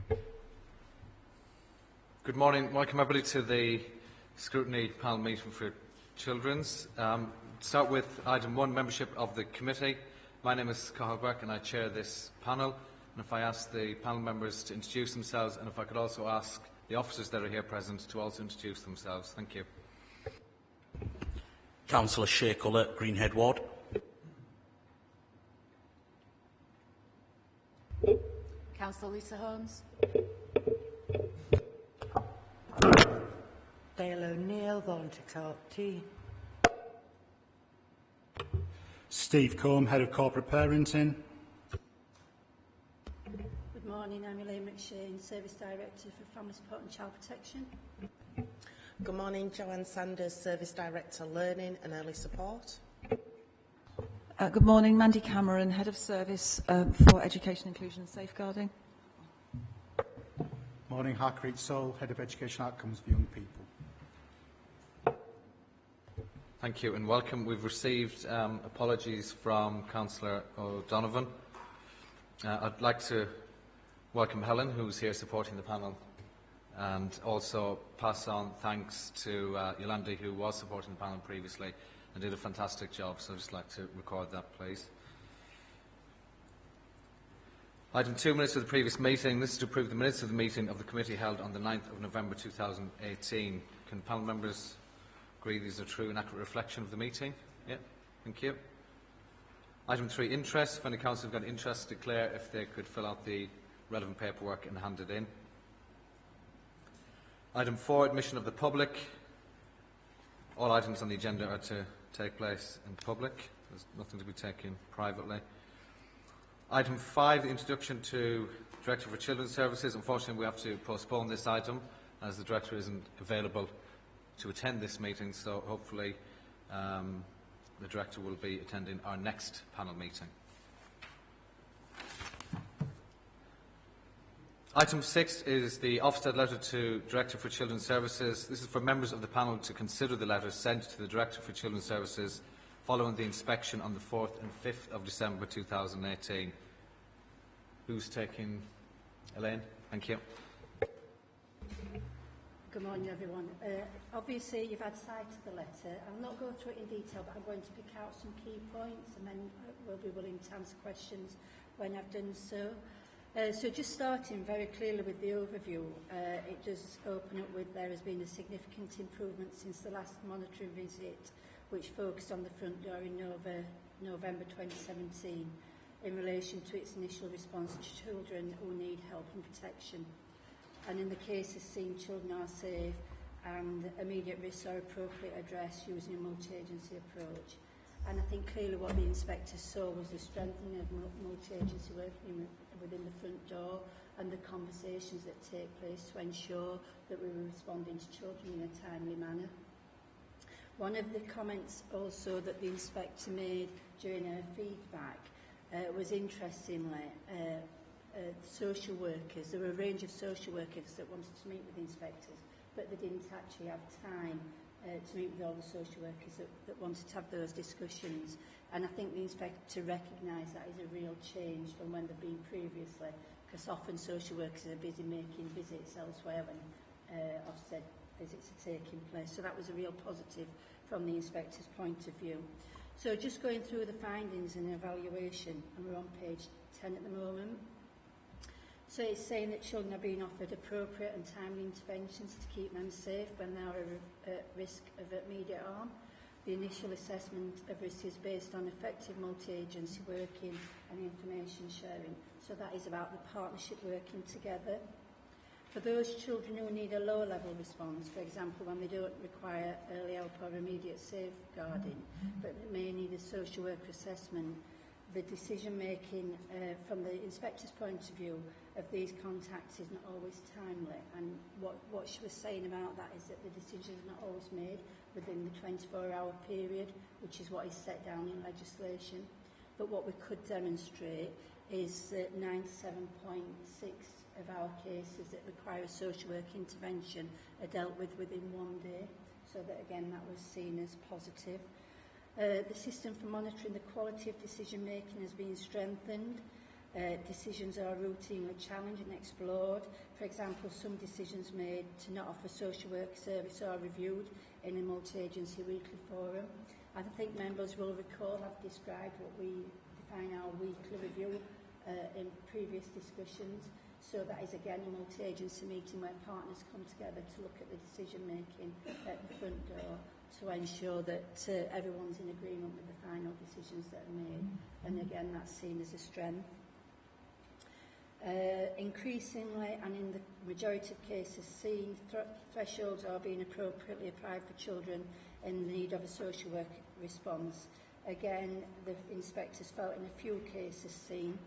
Good morning. Welcome everybody to the Scrutiny panel meeting for Children's. Start with item 1, membership of the committee. My name is Cathal Burke and I chair this panel. And if I ask the panel members to introduce themselves, and if I could also ask the officers that are here present to also introduce themselves. Thank you. Councillor Shea Culler, Greenhead Ward. Councillor Lisa Holmes. Dale O'Neill, Volunteer T. Steve Combe, Head of Corporate Parenting. Good morning, I'm Elaine McShane, Service Director for Family Support and Child Protection. Good morning, Joanne Sanders, Service Director Learning and Early Support. Good morning, Mandy Cameron, Head of Service for Education, Inclusion and Safeguarding. Morning, Harpreet Soul, Head of Education Outcomes for Young People. Thank you and welcome. We've received apologies from Councillor O'Donovan. I'd like to welcome Helen, who's here supporting the panel, and also pass on thanks to Yolandi, who was supporting the panel previously and did a fantastic job, so I'd just like to record that, please. Item 2, minutes of the previous meeting. This is to approve the minutes of the meeting of the committee held on the 9th of November 2018. Can panel members agree these are true and accurate reflection of the meeting? Yeah, thank you. Item 3, interest. If any council have got interest, declare if they could fill out the relevant paperwork and hand it in. Item 4, admission of the public. All items on the agenda are to take place in public. There's nothing to be taken privately. Item 5, the introduction to Director for Children's Services. Unfortunately, we have to postpone this item as the Director isn't available to attend this meeting, so hopefully the Director will be attending our next panel meeting. Item 6 is the Ofsted letter to Director for Children's Services. This is for members of the panel to consider the letter sent to the Director for Children's Services following the inspection on the 4th and 5th of December 2018. Who's taking? Elaine? Thank you. Good morning, everyone. Obviously, you've had sight of the letter. I'll not go through it in detail, but I'm going to pick out some key points and then we'll be willing to answer questions when I've done so. So just starting very clearly with the overview, it does open up with there has been a significant improvement since the last monitoring visit, which focused on the front door in November 2017 in relation to its initial response to children who need help and protection. And in the cases seen, children are safe and immediate risks are appropriately addressed using a multi-agency approach. And I think clearly what the inspectors saw was the strengthening of multi-agency working within the front door and the conversations that take place to ensure that we were responding to children in a timely manner. One of the comments also that the inspector made during her feedback was interestingly social workers. There were a range of social workers that wanted to meet with the inspectors, but they didn't actually have time to meet with all the social workers that wanted to have those discussions. And I think the inspector recognised that as a real change from when they've been previously, because often social workers are busy making visits elsewhere when Ofsted visits are taking place. So that was a real positive from the inspector's point of view. So just going through the findings and evaluation, and we're on page 10 at the moment. So it's saying that children are being offered appropriate and timely interventions to keep them safe when they are at risk of immediate harm. The initial assessment of risk is based on effective multi-agency working and information sharing. So that is about the partnership working together. For those children who need a lower level response, for example, when they don't require early help or immediate safeguarding, but may need a social worker assessment, the decision-making from the inspector's point of view of these contacts is not always timely, and what she was saying about that is that the decision is not always made within the 24-hour period, which is what is set down in legislation. But what we could demonstrate is that 97.6% of our cases that require a social work intervention are dealt with within 1 day, so that again that was seen as positive. The system for monitoring the quality of decision making has been strengthened, Decisions are routinely challenged and explored. For example, some decisions made to not offer social work service are reviewed in a multi-agency weekly forum. I think members will recall I've described what we define our weekly review in previous discussions. So that is again a multi-agency meeting where partners come together to look at the decision making at the front door to ensure that everyone's in agreement with the final decisions that are made. And again, that's seen as a strength. Increasingly, and in the majority of cases seen, thresholds are being appropriately applied for children in need of a social work response. Again, the inspectors felt in a few cases seen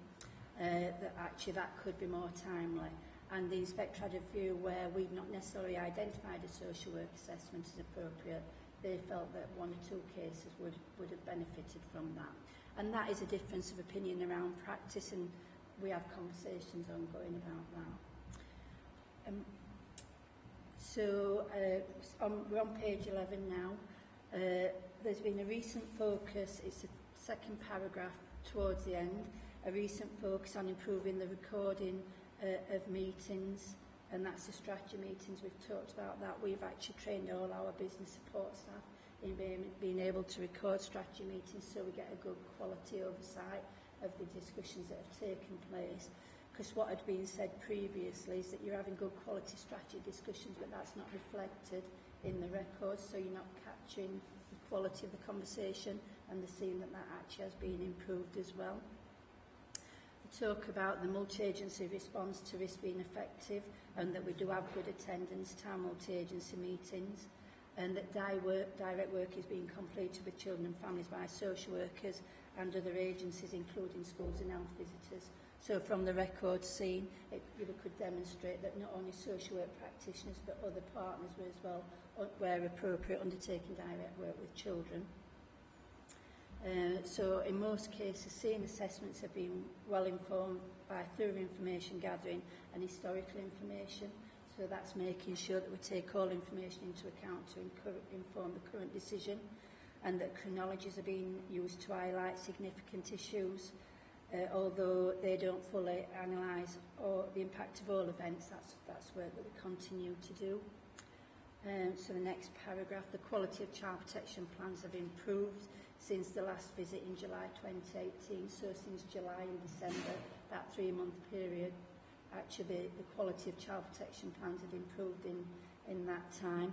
that actually that could be more timely. And the inspector had a view where we've not necessarily identified a social work assessment as appropriate. They felt that one or two cases would have benefited from that. And that is a difference of opinion around practice, and we have conversations ongoing about that. We're on page 11 now. There's been a recent focus, it's the second paragraph towards the end, a recent focus on improving the recording of meetings, and that's the strategy meetings. We've talked about that. We've actually trained all our business support staff in being able to record strategy meetings so we get a good quality oversight of the discussions that have taken place. Because what had been said previously is that you're having good quality strategy discussions, but that's not reflected in the records, so you're not capturing the quality of the conversation, and they're seeing that that actually has been improved as well. We talk about the multi-agency response to risk being effective, and that we do have good attendance to our multi-agency meetings, and that direct work is being completed with children and families by social workers and other agencies, including schools and health visitors. So from the records seen, it really could demonstrate that not only social work practitioners but other partners were as well, where appropriate, undertaking direct work with children. So in most cases, seeing assessments have been well informed by thorough information gathering and historical information. So that's making sure that we take all information into account to inform the current decision, and that chronologies are being used to highlight significant issues, although they don't fully analyse the impact of all events. That's work that we continue to do. So the next paragraph, the quality of child protection plans have improved since the last visit in July 2018. So since July and December, that 3-month period, actually the quality of child protection plans have improved in that time.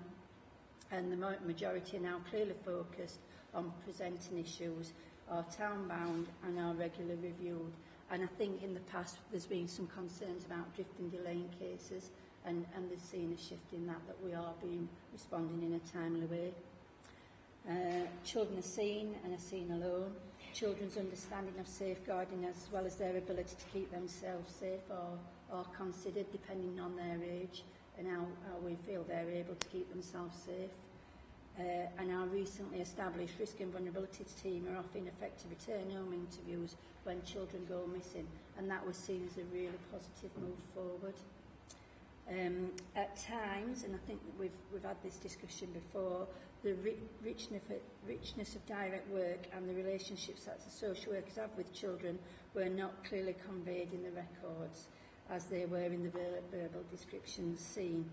And the majority are now clearly focused on presenting issues, are town-bound and are regularly reviewed. And I think in the past there's been some concerns about drifting delaying cases, and there's seen a shift in that we are responding in a timely way. Children are seen and are seen alone. Children's understanding of safeguarding as well as their ability to keep themselves safe are considered depending on their age and how we feel they're able to keep themselves safe. And our recently established risk and vulnerability team are offering effective return home interviews when children go missing, and that was seen as a really positive move forward. At times, and I think that we've had this discussion before, the richness of direct work and the relationships that the social workers have with children were not clearly conveyed in the records as they were in the verbal descriptions seen.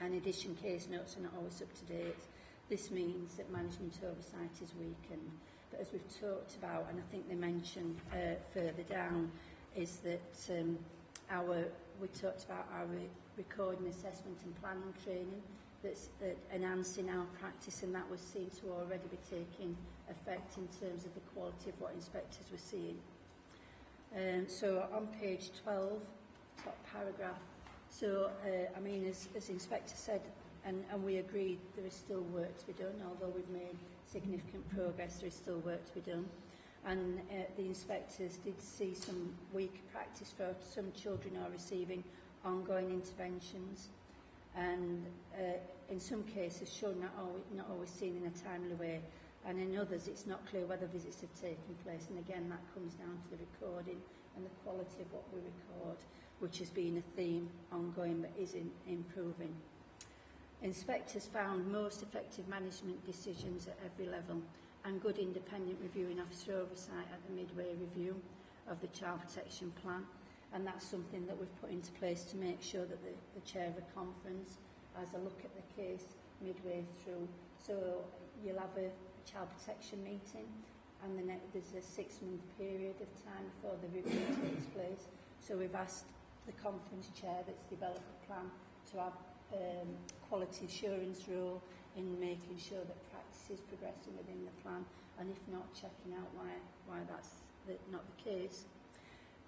In addition, case notes are not always up to date. This means that management oversight is weakened. But as we've talked about, and I think they mentioned further down, is that we talked about our recording, assessment and planning training that's enhancing our practice, and that was seen to already be taking effect in terms of the quality of what inspectors were seeing. So on page 12, top paragraph, so I mean, as the inspector said, and we agreed, there is still work to be done. Although we've made significant progress, there is still work to be done. And the inspectors did see some weak practice for some children are receiving ongoing interventions, and in some cases children are not always seen in a timely way, and in others it's not clear whether visits have taken place, and again that comes down to the recording and the quality of what we record, which has been a theme ongoing but is improving. Inspectors found most effective management decisions at every level and good independent reviewing officer oversight at the midway review, of the Child Protection Plan, and that's something that we've put into place to make sure that the chair of the conference has a look at the case midway through. So you'll have a child protection meeting, and there's a 6-month period of time before the review takes place. So we've asked the conference chair that's developed the plan to have quality assurance role in making sure that practice is progressing within the plan, and if not, checking out why that's not the case.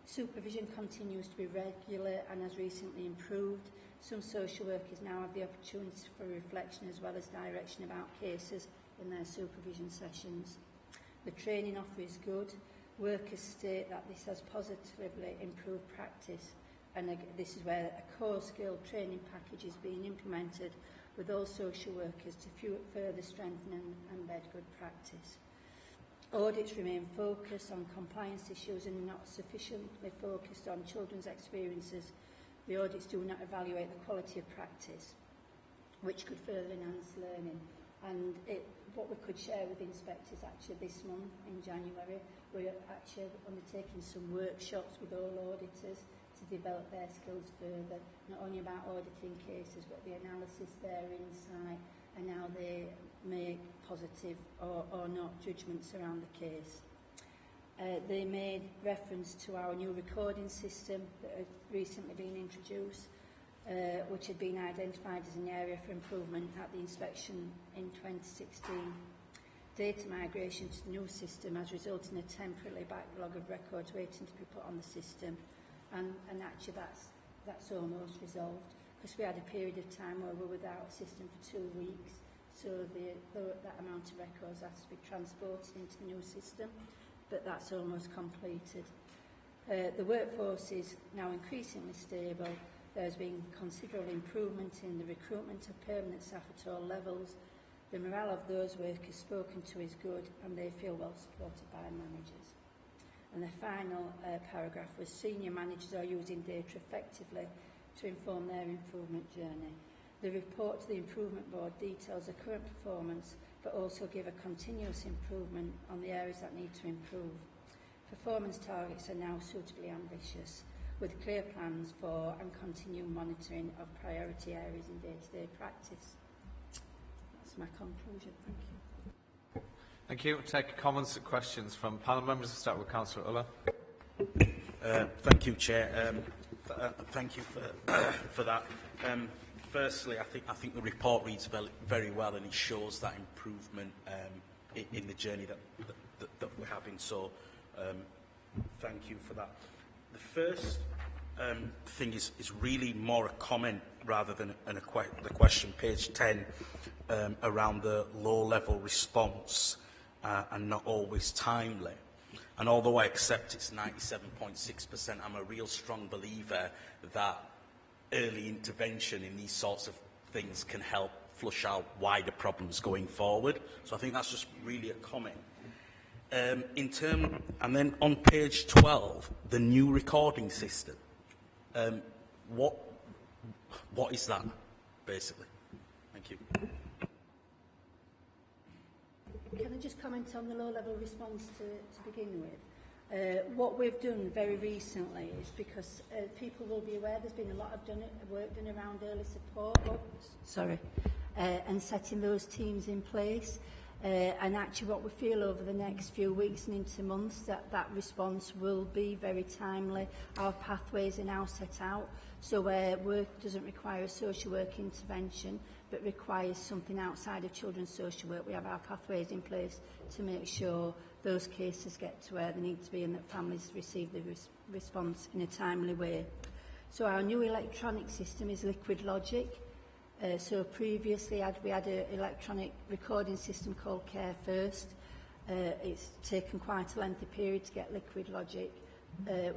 Supervision continues to be regular and has recently improved. Some social workers now have the opportunity for reflection as well as direction about cases in their supervision sessions. The training offer is good. Workers state that this has positively improved practice, and this is where a core skill training package is being implemented with all social workers to further strengthen and embed good practice. Audits remain focused on compliance issues and not sufficiently focused on children's experiences. The audits do not evaluate the quality of practice, which could further enhance learning. And what we could share with inspectors actually this month in January, we're actually undertaking some workshops with all auditors to develop their skills further, not only about auditing cases, but the analysis, their insight, and how they make positive or not judgments around the case. They made reference to our new recording system that had recently been introduced, which had been identified as an area for improvement at the inspection in 2016. Data migration to the new system has resulted in a temporary backlog of records waiting to be put on the system, and actually that's almost resolved, because we had a period of time where we were without a system for 2 weeks, so that amount of records has to be transported into the new system, but that's almost completed. The workforce is now increasingly stable. There's been considerable improvement in the recruitment of permanent staff at all levels. The morale of those workers spoken to is good, and they feel well supported by managers. And the final paragraph was senior managers are using data effectively to inform their improvement journey. The report to the Improvement Board details the current performance, but also give a continuous improvement on the areas that need to improve. Performance targets are now suitably ambitious, with clear plans for and continued monitoring of priority areas in day-to-day practice. That's my conclusion. Thank you. Thank you. We'll take comments and questions from panel members. We'll start with Councillor Ulla. Thank you, Chair. Thank you for that. Firstly, I think the report reads very well, and it shows that improvement in the journey that we're having. So, thank you for that. The first thing is really more a comment rather than the question, page 10, around the low-level response and not always timely. And although I accept it's 97.6%, I'm a real strong believer that early intervention in these sorts of things can help flush out wider problems going forward. So I think that's just really a comment. And then on page 12, the new recording system. What is that, basically? Thank you. Can I just comment on the low-level response to begin with? What we've done very recently is, because people will be aware, there's been a lot of work done around early support, and setting those teams in place. And actually what we feel over the next few weeks and into months, that response will be very timely. Our pathways are now set out, so where work doesn't require a social work intervention but requires something outside of children's social work, we have our pathways in place to make sure those cases get to where they need to be and that families receive the response in a timely way. So our new electronic system is Liquid Logic. So previously we had an electronic recording system called Care First. It's taken quite a lengthy period to get Liquid Logic.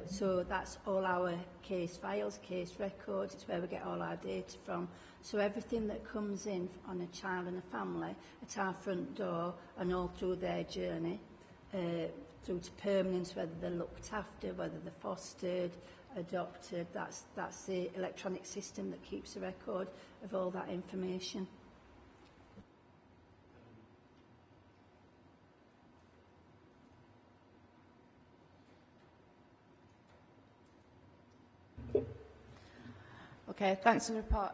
So that's all our case files, case records, it's where we get all our data from. So everything that comes in on a child and a family at our front door and all through their journey, through to permanence, whether they're looked after, whether they're fostered, adopted, that's the electronic system that keeps a record of all that information. Okay, thanks for the report.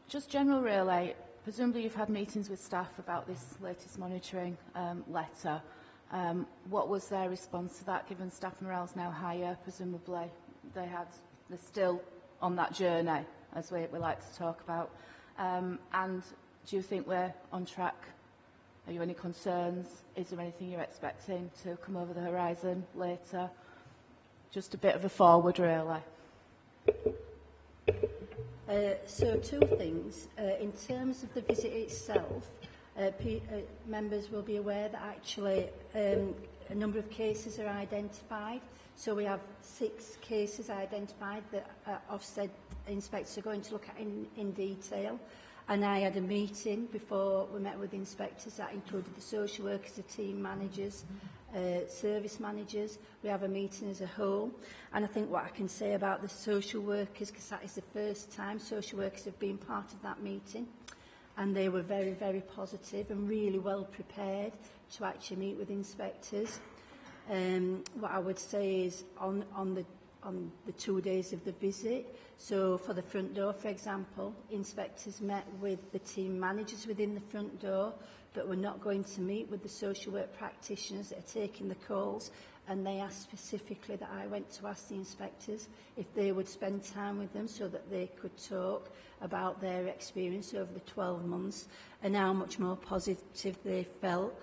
Just general really, presumably you've had meetings with staff about this latest monitoring letter. What was their response to that, given staff morale's now higher? Presumably they're still on that journey, as we like to talk about. And do you think we're on track? Are you any concerns? Is there anything you're expecting to come over the horizon later? Just a bit of a forward, really. So two things. In terms of the visit itself, members will be aware that actually a number of cases are identified. So we have 6 cases identified that Ofsted inspectors are going to look at in detail. And I had a meeting before we met with the inspectors that included the social workers, the team managers, service managers. We have a meeting as a whole. And I think what I can say about the social workers, because that is the first time social workers have been part of that meeting, and they were very, very positive and really well prepared to actually meet with inspectors. What I would say is on the 2 days of the visit, so for the front door, for example, inspectors met with the team managers within the front door, but were not going to meet with the social work practitioners that are taking the calls, and they asked specifically that I went to ask the inspectors if they would spend time with them so that they could talk about their experience over the 12 months and how much more positive they felt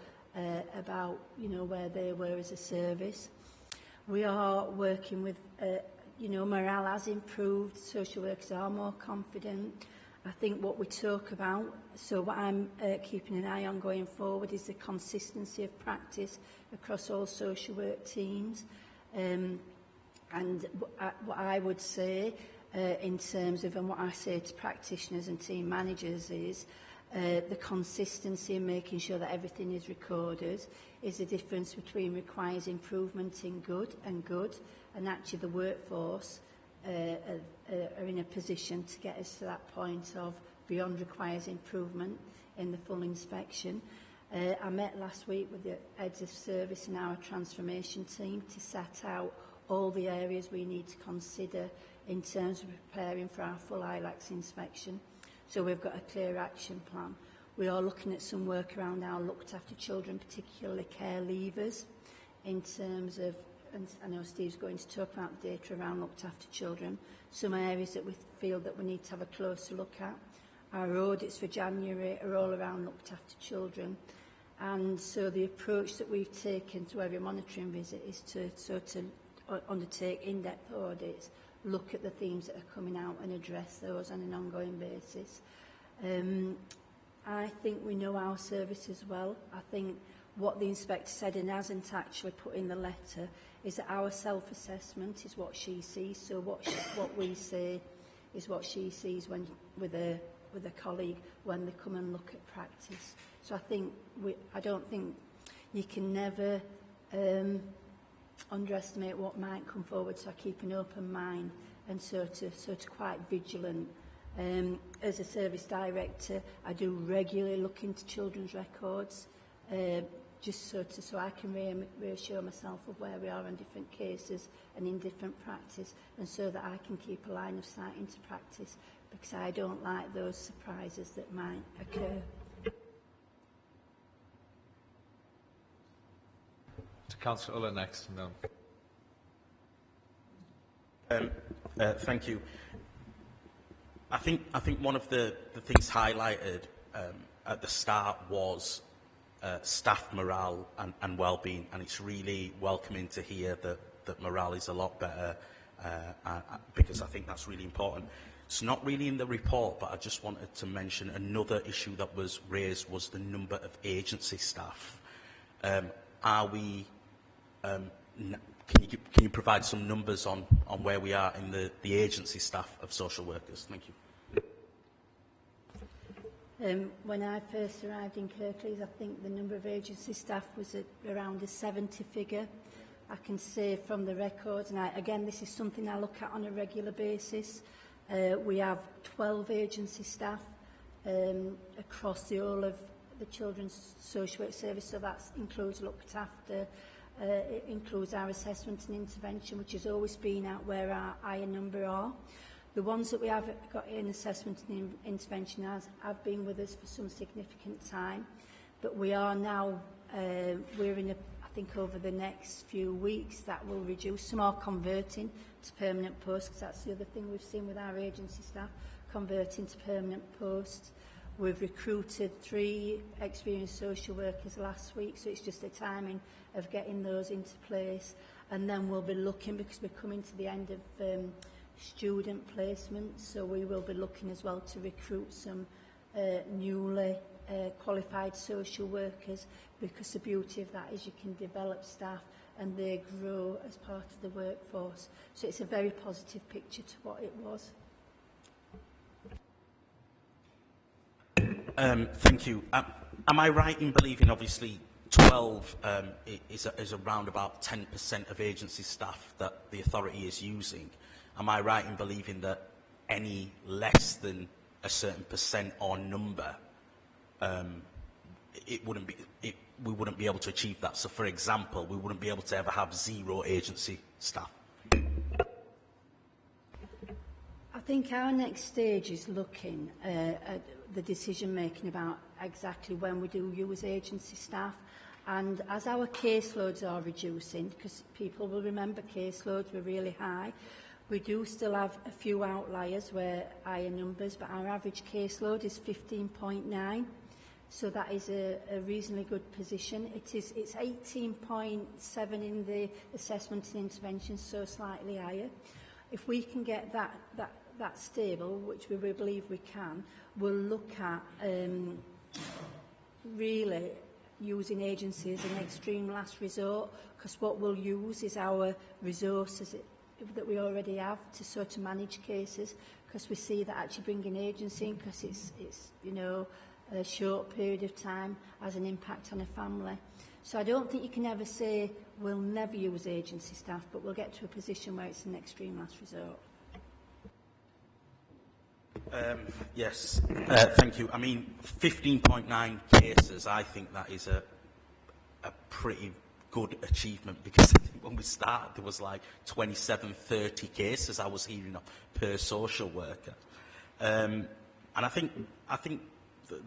about, where they were as a service. We are working with, morale has improved, social workers are more confident. I think what we talk about, so what I'm keeping an eye on going forward is the consistency of practice across all social work teams. And what I would say in terms of, and what I say to practitioners and team managers is, the consistency in making sure that everything is recorded is the difference between requires improvement in good, and actually the workforce are in a position to get us to that point of beyond requires improvement in the full inspection. I met last week with the heads of service and our transformation team to set out all the areas we need to consider in terms of preparing for our full ILACS inspection. So we've got a clear action plan. We are looking at some work around our looked after children, particularly care leavers, in terms of, and I know Steve's going to talk about the data around looked after children, some areas that we feel that we need to have a closer look at. Our audits for January are all around looked after children. And so the approach that we've taken to every monitoring visit is to undertake in-depth audits, look at the themes that are coming out and address those on an ongoing basis. I think we know our service as well. I think what the inspector said and hasn't actually put in the letter is that our self-assessment is what she sees. So what we say is what she sees when with a colleague when they come and look at practice. So I don't think you can never underestimate what might come forward. So I keep an open mind and sort of quite vigilant. As a service director, I do regularly look into children's records, just so I can reassure myself of where we are in different cases and in different practice, and so that I can keep a line of sight into practice, because I don't like those surprises that might occur. To Councillor Uller next. No. Thank you. I think one of the things highlighted at the start was staff morale and well-being, and it's really welcoming to hear that morale is a lot better, because I think that's really important. It's not really in the report, but I just wanted to mention another issue that was raised was the number of agency staff. Can you provide some numbers on where we are in the agency staff of social workers? Thank you. When I first arrived in Kirklees, I think the number of agency staff was at around a 70 figure. I can say from the records, and again, this is something I look at on a regular basis. We have 12 agency staff across the whole of the Children's Social Work Service, so that includes looked after, it includes our assessment and intervention, which has always been out where our higher number are. The ones that we have got in assessment and intervention have been with us for some significant time, but we are now, we're in a, I think over the next few weeks that will reduce. Some are converting to permanent posts, because that's the other thing we've seen with our agency staff, converting to permanent posts. We've recruited 3 experienced social workers last week, so it's just a timing of getting those into place. And then we'll be looking, because we're coming to the end of student placements, so we will be looking as well to recruit some newly qualified social workers, because the beauty of that is you can develop staff and they grow as part of the workforce. So it's a very positive picture to what it was. Thank you. Am I right in believing, obviously, 12 is around about 10% of agency staff that the authority is using? Am I right in believing that any less than a certain percent or number, we wouldn't be able to achieve that? So, for example, we wouldn't be able to ever have 0 agency staff. I think our next stage is looking at the decision making about exactly when we do use agency staff, and as our caseloads are reducing, because people will remember caseloads were really high, we do still have a few outliers where higher numbers, but our average caseload is 15.9, so that is a reasonably good position. It's 18.7 in the assessment and intervention, so slightly higher. If we can get that stable, which we believe we can, we'll look at really using agency as an extreme last resort, because what we'll use is our resources that we already have to sort of manage cases, because we see that actually bringing agency in, because it's you know, a short period of time, has an impact on a family. So I don't think you can ever say we'll never use agency staff, but we'll get to a position where it's an extreme last resort. Yes, thank you. I mean, 15.9 cases, I think that is a pretty good achievement, because I think when we started there was like 27, 30 cases I was hearing of per social worker. And I think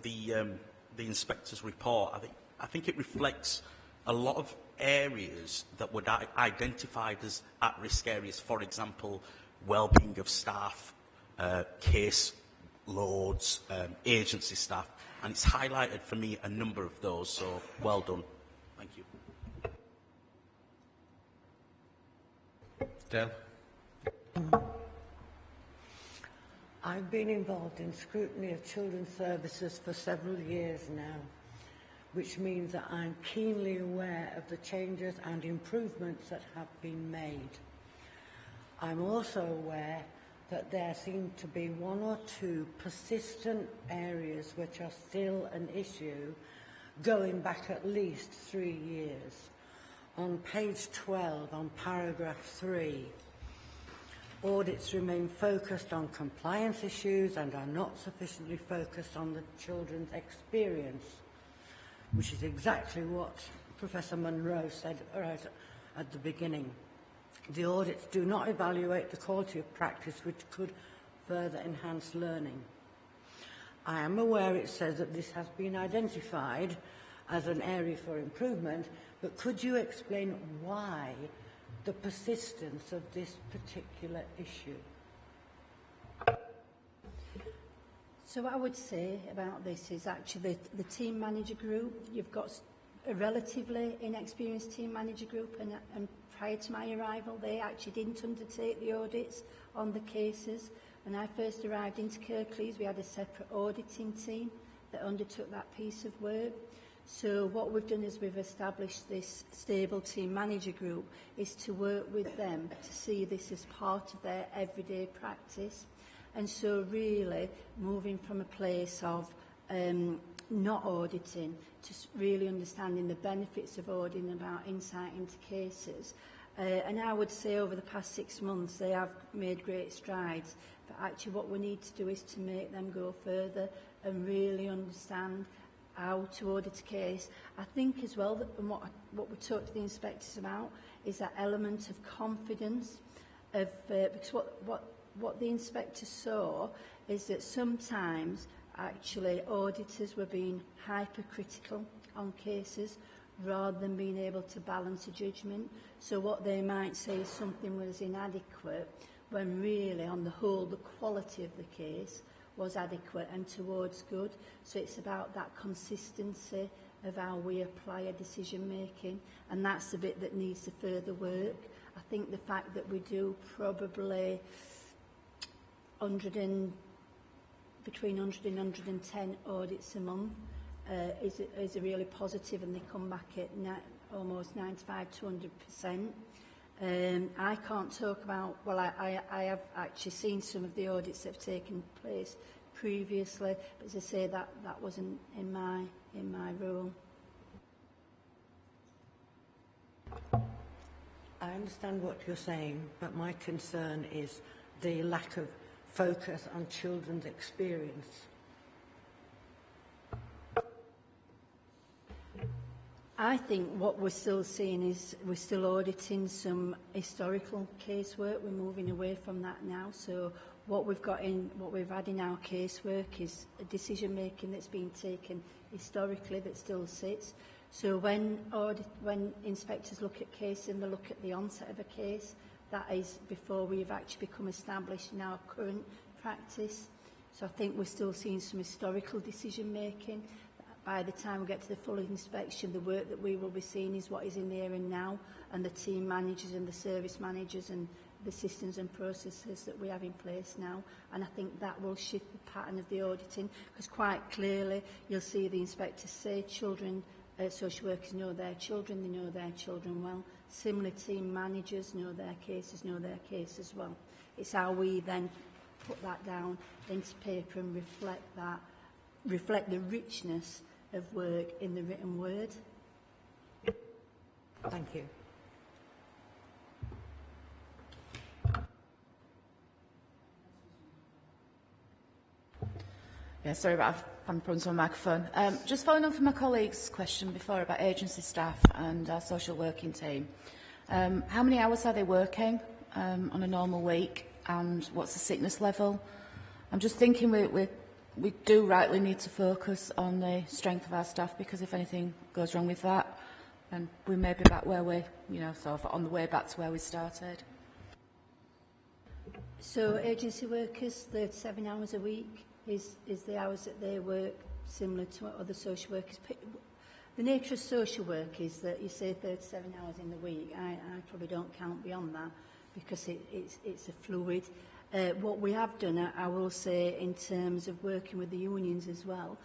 the inspector's report, I think it reflects a lot of areas that were identified as at-risk areas. For example, well-being of staff, case loads, agency staff, and it's highlighted for me a number of those, so well done. Thank you. Dale? I've been involved in scrutiny of children's services for several years now, which means that I'm keenly aware of the changes and improvements that have been made. I'm also aware that there seem to be 1 or 2 persistent areas which are still an issue going back at least 3 years. On page 12, on paragraph 3, audits remain focused on compliance issues and are not sufficiently focused on the children's experience, which is exactly what Professor Munro said right at the beginning. The audits do not evaluate the quality of practice, which could further enhance learning. I am aware it says that this has been identified as an area for improvement, but could you explain why the persistence of this particular issue? So what I would say about this is actually the team manager group. You've got a relatively inexperienced team manager group, and prior to my arrival they actually didn't undertake the audits on the cases. When I first arrived into Kirklees, we had a separate auditing team that undertook that piece of work. So what we've done is we've established this stable team manager group is to work with them to see this as part of their everyday practice. And so really moving from a place of not auditing to really understanding the benefits of auditing, about insight into cases. And I would say over the past 6 months they have made great strides, but actually what we need to do is to make them go further and really understand how to audit a case. I think as well that what we talk to the inspectors about is that element of confidence of because what what the inspector saw is that sometimes actually auditors were being hypercritical on cases rather than being able to balance a judgment. So what they might say is something was inadequate when really on the whole the quality of the case was adequate and towards good. So it's about that consistency of how we apply a decision making, and that's the bit that needs to further work. I think the fact that we do probably between 100 and 110 audits a month is a really positive, and they come back at almost 95 to 100%. I can't talk about, well, I have actually seen some of the audits that have taken place previously, but as I say, that wasn't in my role. I understand what you're saying, but my concern is the lack of focus on children's experience. I think what we're still seeing is we're still auditing some historical casework. We're moving away from that now. So what we've had in our casework is a decision making that's been taken historically that still sits. So when inspectors look at cases and they look at the onset of a case, that is before we've actually become established in our current practice. So I think we're still seeing some historical decision making. By the time we get to the full inspection, the work that we will be seeing is what is in the here and now, and the team managers and the service managers and the systems and processes that we have in place now. And I think that will shift the pattern of the auditing, because quite clearly you'll see the inspectors say social workers know their children, they know their children well. Similar team managers know their cases well. It's how we then put that down into paper and reflect the richness of work in the written word. Thank you. Yeah, sorry about having problems with my microphone. Just following on from my colleague's question before about agency staff and our social working team. How many hours are they working on a normal week, and what's the sickness level? I'm just thinking we do rightly need to focus on the strength of our staff, because if anything goes wrong with that, then we may be back where we, sort of on the way back to where we started. So agency workers, 37 hours a week is the hours that they work, similar to what other social workers. The nature of social work is that you say 37 hours in the week. I probably don't count beyond that, because it's a fluid. What we have done, I will say, in terms of working with the unions as well,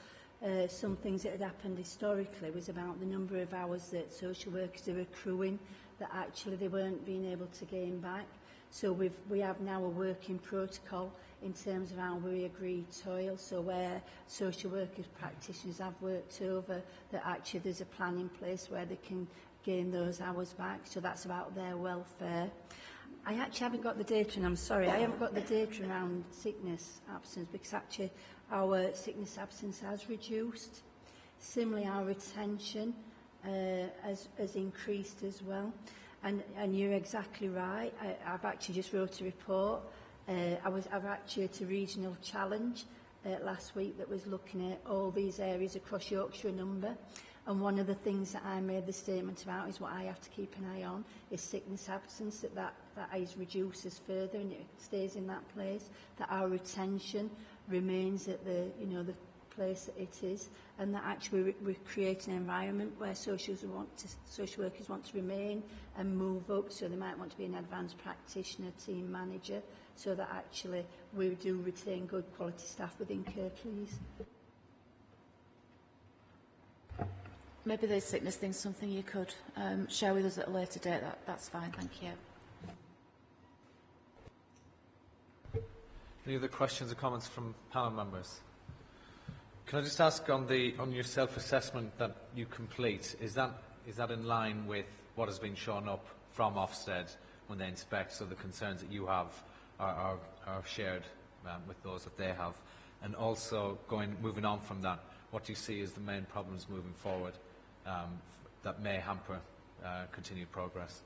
some things that had happened historically was about the number of hours that social workers are accruing that actually they weren't being able to gain back. So we have now a working protocol in terms of how we agree toil. So where social workers, practitioners have worked over, that actually there's a plan in place where they can gain those hours back. So that's about their welfare. I actually haven't got the data, and I'm sorry, I haven't got the data around sickness absence, because actually our sickness absence has reduced. Similarly, our retention has increased as well. And you're exactly right. I've actually just wrote a report. I've actually at a regional challenge last week that was looking at all these areas across Yorkshire and Humber. And one of the things that I made the statement about is what I have to keep an eye on is sickness absence, that is reduces further and it stays in that place, that our retention remains at the place that it is, and that actually we create an environment where social workers want to remain and move up, so they might want to be an advanced practitioner, team manager, so that actually we do retain good quality staff within Kirklees. Maybe the sickness thing's something you could share with us at a later date. That's fine, thank you. Any other questions or comments from panel members? Can I just ask on your self-assessment that you complete, is that in line with what has been shown up from Ofsted when they inspect, so the concerns that you have are shared with those that they have? And also moving on from that, what do you see as the main problems moving forward that may hamper continued progress?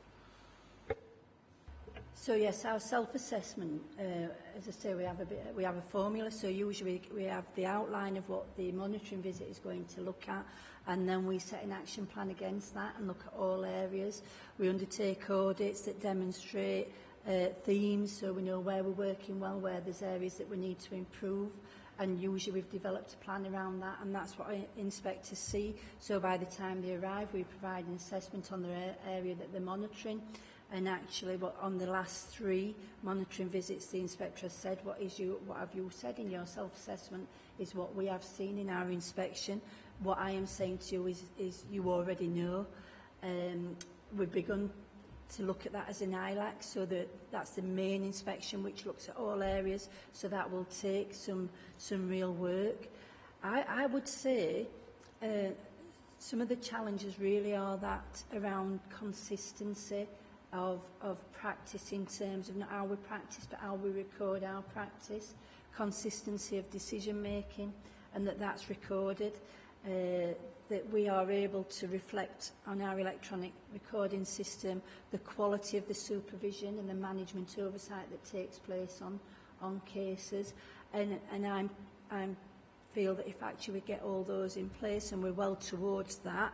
So yes, our self-assessment, as I say, we have a formula. So usually we have the outline of what the monitoring visit is going to look at, and then we set an action plan against that and look at all areas. We undertake audits that demonstrate themes, so we know where we're working well, where there's areas that we need to improve. And usually we've developed a plan around that, and that's what our inspectors see. So by the time they arrive, we provide an assessment on the area that they're monitoring. And actually, on the last 3 monitoring visits, the inspector has said, what have you said in your self-assessment is what we have seen in our inspection. What I am saying to you is you already know. We've begun to look at that as an ILAC, so that's the main inspection, which looks at all areas, so that will take some real work. I would say some of the challenges really are that around consistency of practice in terms of not how we practice but how we record our practice, consistency of decision making, and that's recorded, that we are able to reflect on our electronic recording system the quality of the supervision and the management oversight that takes place on cases, and I feel that if actually we get all those in place and we're well towards that,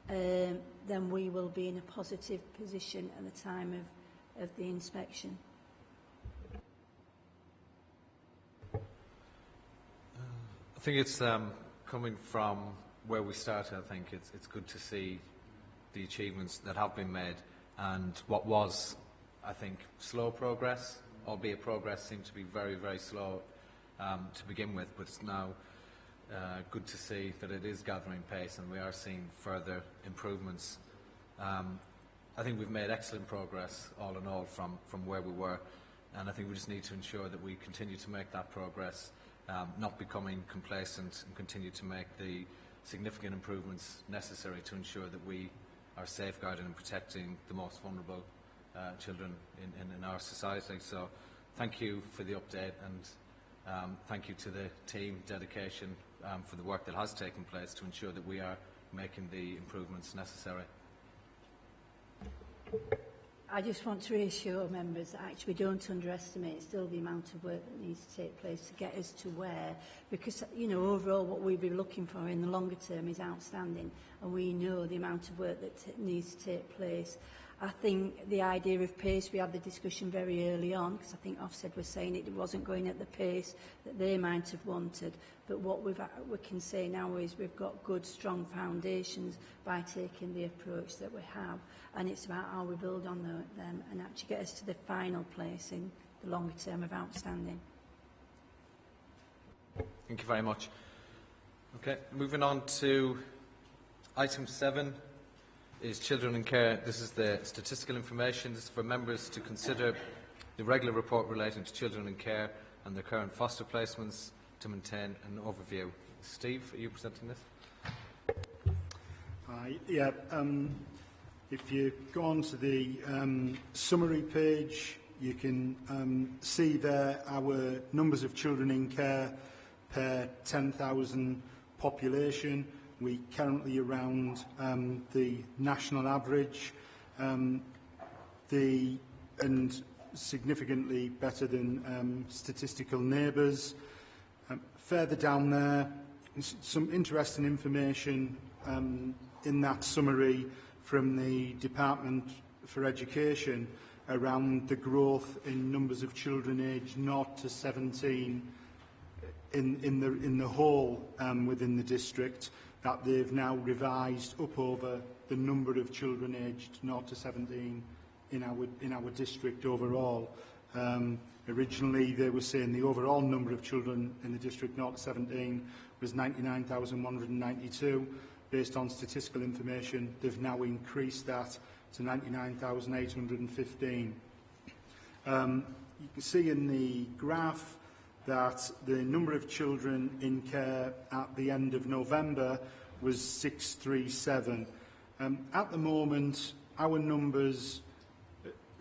then we will be in a positive position at the time of the inspection. I think it's coming from where we started. I think it's good to see the achievements that have been made, and what was, I think, slow progress, albeit progress seemed to be very, very slow to begin with, but it's now good to see that it is gathering pace and we are seeing further improvements. I think we've made excellent progress all in all from where we were, and I think we just need to ensure that we continue to make that progress, not becoming complacent, and continue to make the significant improvements necessary to ensure that we are safeguarding and protecting the most vulnerable children in our society. So thank you for the update, and thank you to the team, dedication for the work that has taken place to ensure that we are making the improvements necessary. I just want to reassure members that actually we don't underestimate still the amount of work that needs to take place to get us to where, because, you know, overall what we'll be looking for in the longer term is outstanding, and we know the amount of work that needs to take place. I think the idea of pace, we had the discussion very early on, because I think Ofsted was saying it wasn't going at the pace that they might have wanted. But what we can say now is we've got good, strong foundations by taking the approach that we have. And it's about how we build on them and actually get us to the final place in the longer term of outstanding. Thank you very much. Okay, moving on to item 7. Is children in care. This is the statistical information. This is for members to consider the regular report relating to children in care and their current foster placements, to maintain an overview. Steve, are you presenting this? Yeah. If you go on to the summary page, you can see there our numbers of children in care per 10,000 population. We currently around the national average, and significantly better than statistical neighbours. Further down there, some interesting information in that summary from the Department for Education around the growth in numbers of children aged 0 to 17 in the whole within the district, that they've now revised up over the number of children aged 0 to 17 in our district overall. Originally, they were saying the overall number of children in the district 0 to 17 was 99,192. Based on statistical information, they've now increased that to 99,815. You can see in the graph that the number of children in care at the end of November was 637. At the moment, our numbers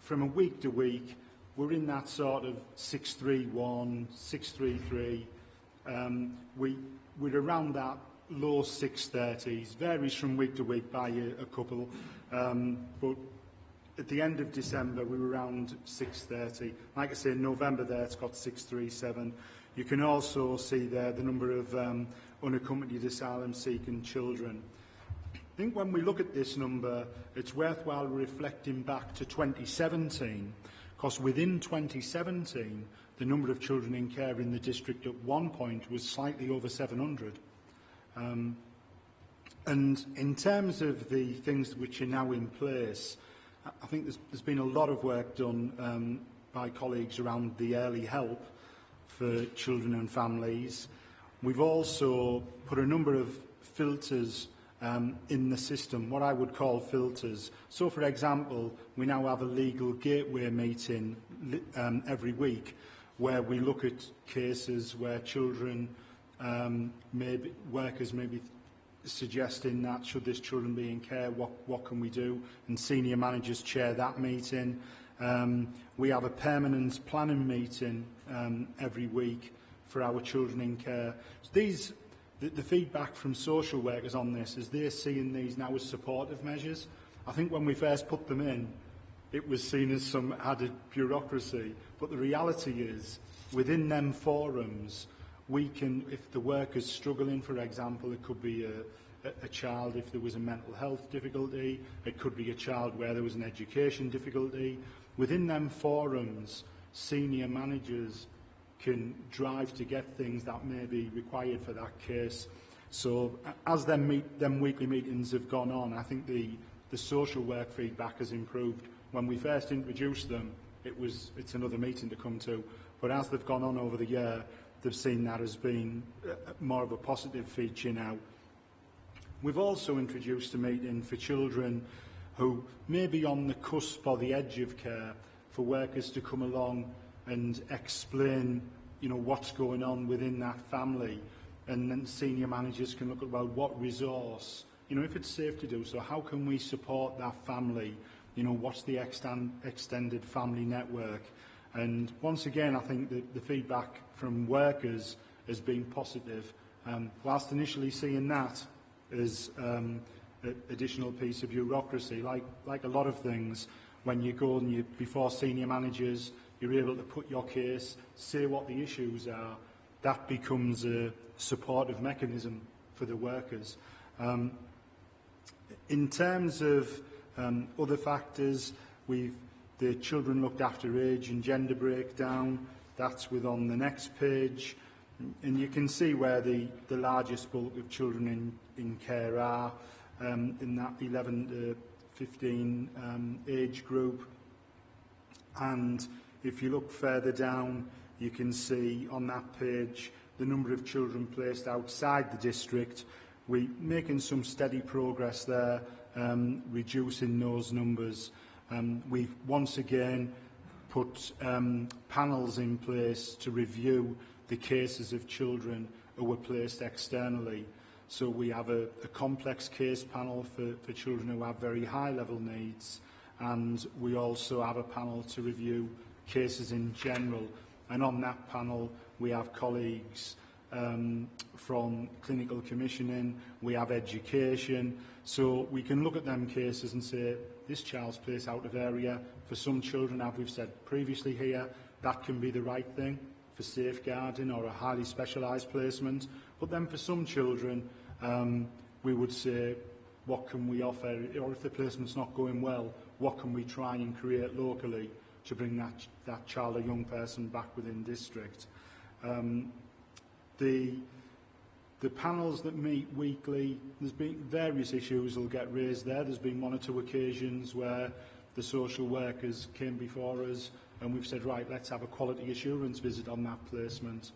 from a week to week, we're in that sort of 631, 633. We're around that low 630s, varies from week to week by a couple, but at the end of December, we were around 630. Like I say, in November there, it's got 637. You can also see there the number of unaccompanied asylum-seeking children. I think when we look at this number, it's worthwhile reflecting back to 2017, because within 2017, the number of children in care in the district at one point was slightly over 700. And in terms of the things which are now in place, I think there's been a lot of work done by colleagues around the early help for children and families. We've also put a number of filters in the system, what I would call filters. So, for example, we now have a legal gateway meeting every week where we look at cases where children, workers may be suggesting that should this children be in care, what can we do? And senior managers chair that meeting. We have a permanent planning meeting every week for our children in care. So the feedback from social workers on this is they're seeing these now as supportive measures. I think when we first put them in, it was seen as some added bureaucracy, but the reality is within them forums, we can, if the worker's struggling, for example, it could be a child if there was a mental health difficulty, it could be a child where there was an education difficulty. Within them forums, senior managers can drive to get things that may be required for that case. So as them weekly meetings have gone on, I think the social work feedback has improved. When we first introduced them, it's another meeting to come to, but as they've gone on over the year, they've seen that as being more of a positive feature now. We've also introduced a meeting for children who may be on the cusp or the edge of care, for workers to come along and explain, what's going on within that family, and then senior managers can look at, well, what resource, if it's safe to do so, how can we support that family? What's the extended family network? And once again, I think that the feedback from workers has been positive. Whilst initially seeing that as an additional piece of bureaucracy, like a lot of things, when you go and before senior managers, you're able to put your case, say what the issues are, that becomes a supportive mechanism for the workers. In terms of other factors, the children looked after age and gender breakdown, that's on the next page. And you can see where the largest bulk of children in care are, in that 11 to 15 age group. And if you look further down, you can see on that page the number of children placed outside the district. We're making some steady progress there, reducing those numbers. We've once again put panels in place to review the cases of children who were placed externally. So we have a complex case panel for children who have very high level needs, and we also have a panel to review cases in general. And on that panel we have colleagues from clinical commissioning, we have education, so we can look at them cases and say, this child's placed out of area. For some children, as we've said previously here, that can be the right thing for safeguarding or a highly specialised placement. But then for some children, we would say, what can we offer? Or if the placement's not going well, what can we try and create locally to bring that child or young person back within district? The panels that meet weekly, there's been various issues that will get raised there. There's been one or two occasions where the social workers came before us and we've said, right, let's have a quality assurance visit on that placement.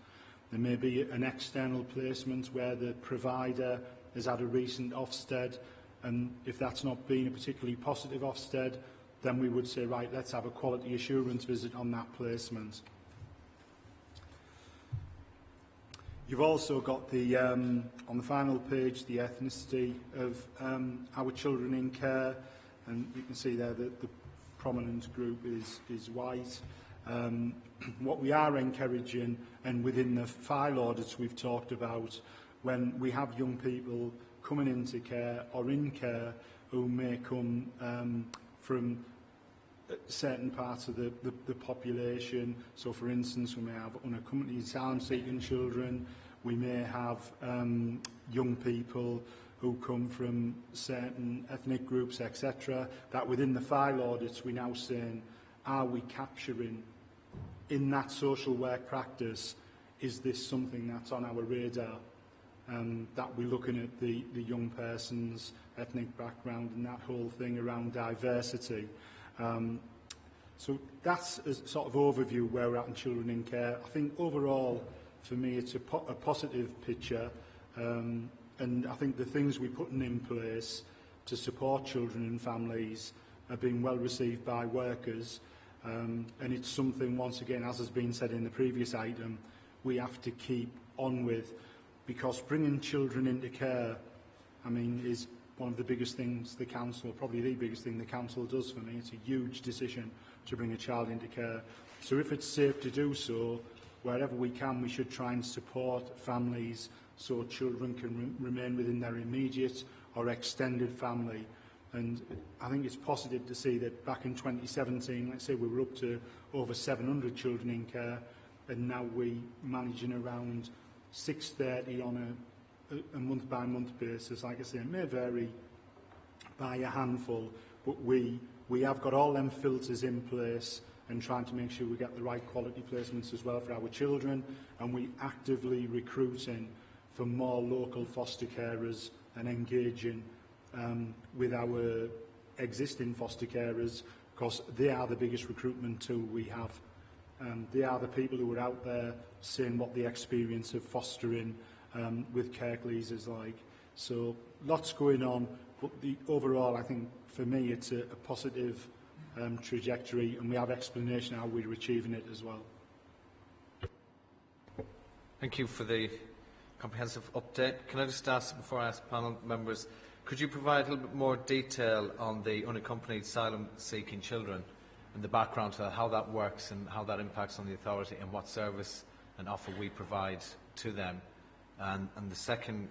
There may be an external placement where the provider has had a recent Ofsted, and if that's not been a particularly positive Ofsted, then we would say, right, let's have a quality assurance visit on that placement. You've also got the, on the final page, the ethnicity of our children in care, and you can see there that the prominent group is white. What we are encouraging, and within the file audits we've talked about, when we have young people coming into care or in care who may come from certain parts of the population. So, for instance, we may have unaccompanied asylum-seeking children. We may have young people who come from certain ethnic groups, etc. That within the file audits, we're now saying, are we capturing in that social work practice, is this something that's on our radar? That we're looking at the young person's ethnic background and that whole thing around diversity. So that's a sort of overview where we're at in children in care. I think overall, for me, it's a positive picture. And I think the things we're putting in place to support children and families are being well received by workers. And it's something, once again, as has been said in the previous item, we have to keep on with, because bringing children into care, I mean, is one of the biggest things the council, probably the biggest thing the council does for me. It's a huge decision to bring a child into care. So if it's safe to do so, wherever we can, we should try and support families so children can remain within their immediate or extended family. And I think it's positive to see that back in 2017, let's say we were up to over 700 children in care, and now we're managing around 630 on a month-by-month basis. Like I say, it may vary by a handful, but we have got all them filters in place and trying to make sure we get the right quality placements as well for our children, and we actively recruiting for more local foster carers and engaging with our existing foster carers, because they are the biggest recruitment tool we have. They are the people who are out there saying what the experience of fostering with Kirklees is like. So lots going on, but overall, I think for me it's a positive trajectory, and we have explanation how we're achieving it as well. Thank you for the comprehensive update. Can I just ask, before I ask panel members, could you provide a little bit more detail on the unaccompanied asylum-seeking children and the background to how that works and how that impacts on the authority and what service and offer we provide to them? And the second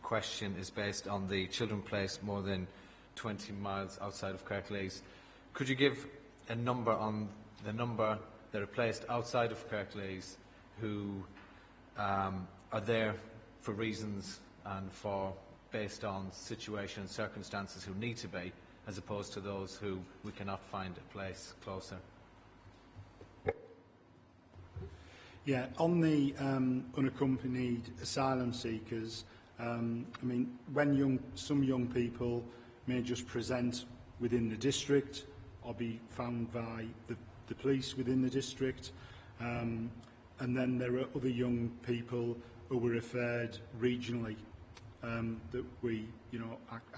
question is based on the children placed more than 20 miles outside of Kirklees. Could you give a number on the number that are placed outside of Kirklees who are there for reasons and based on situation and circumstances who need to be, as opposed to those who we cannot find a place closer? Yeah, on the unaccompanied asylum seekers, I mean, when some young people may just present within the district or be found by the police within the district, and then there are other young people who were referred regionally that we,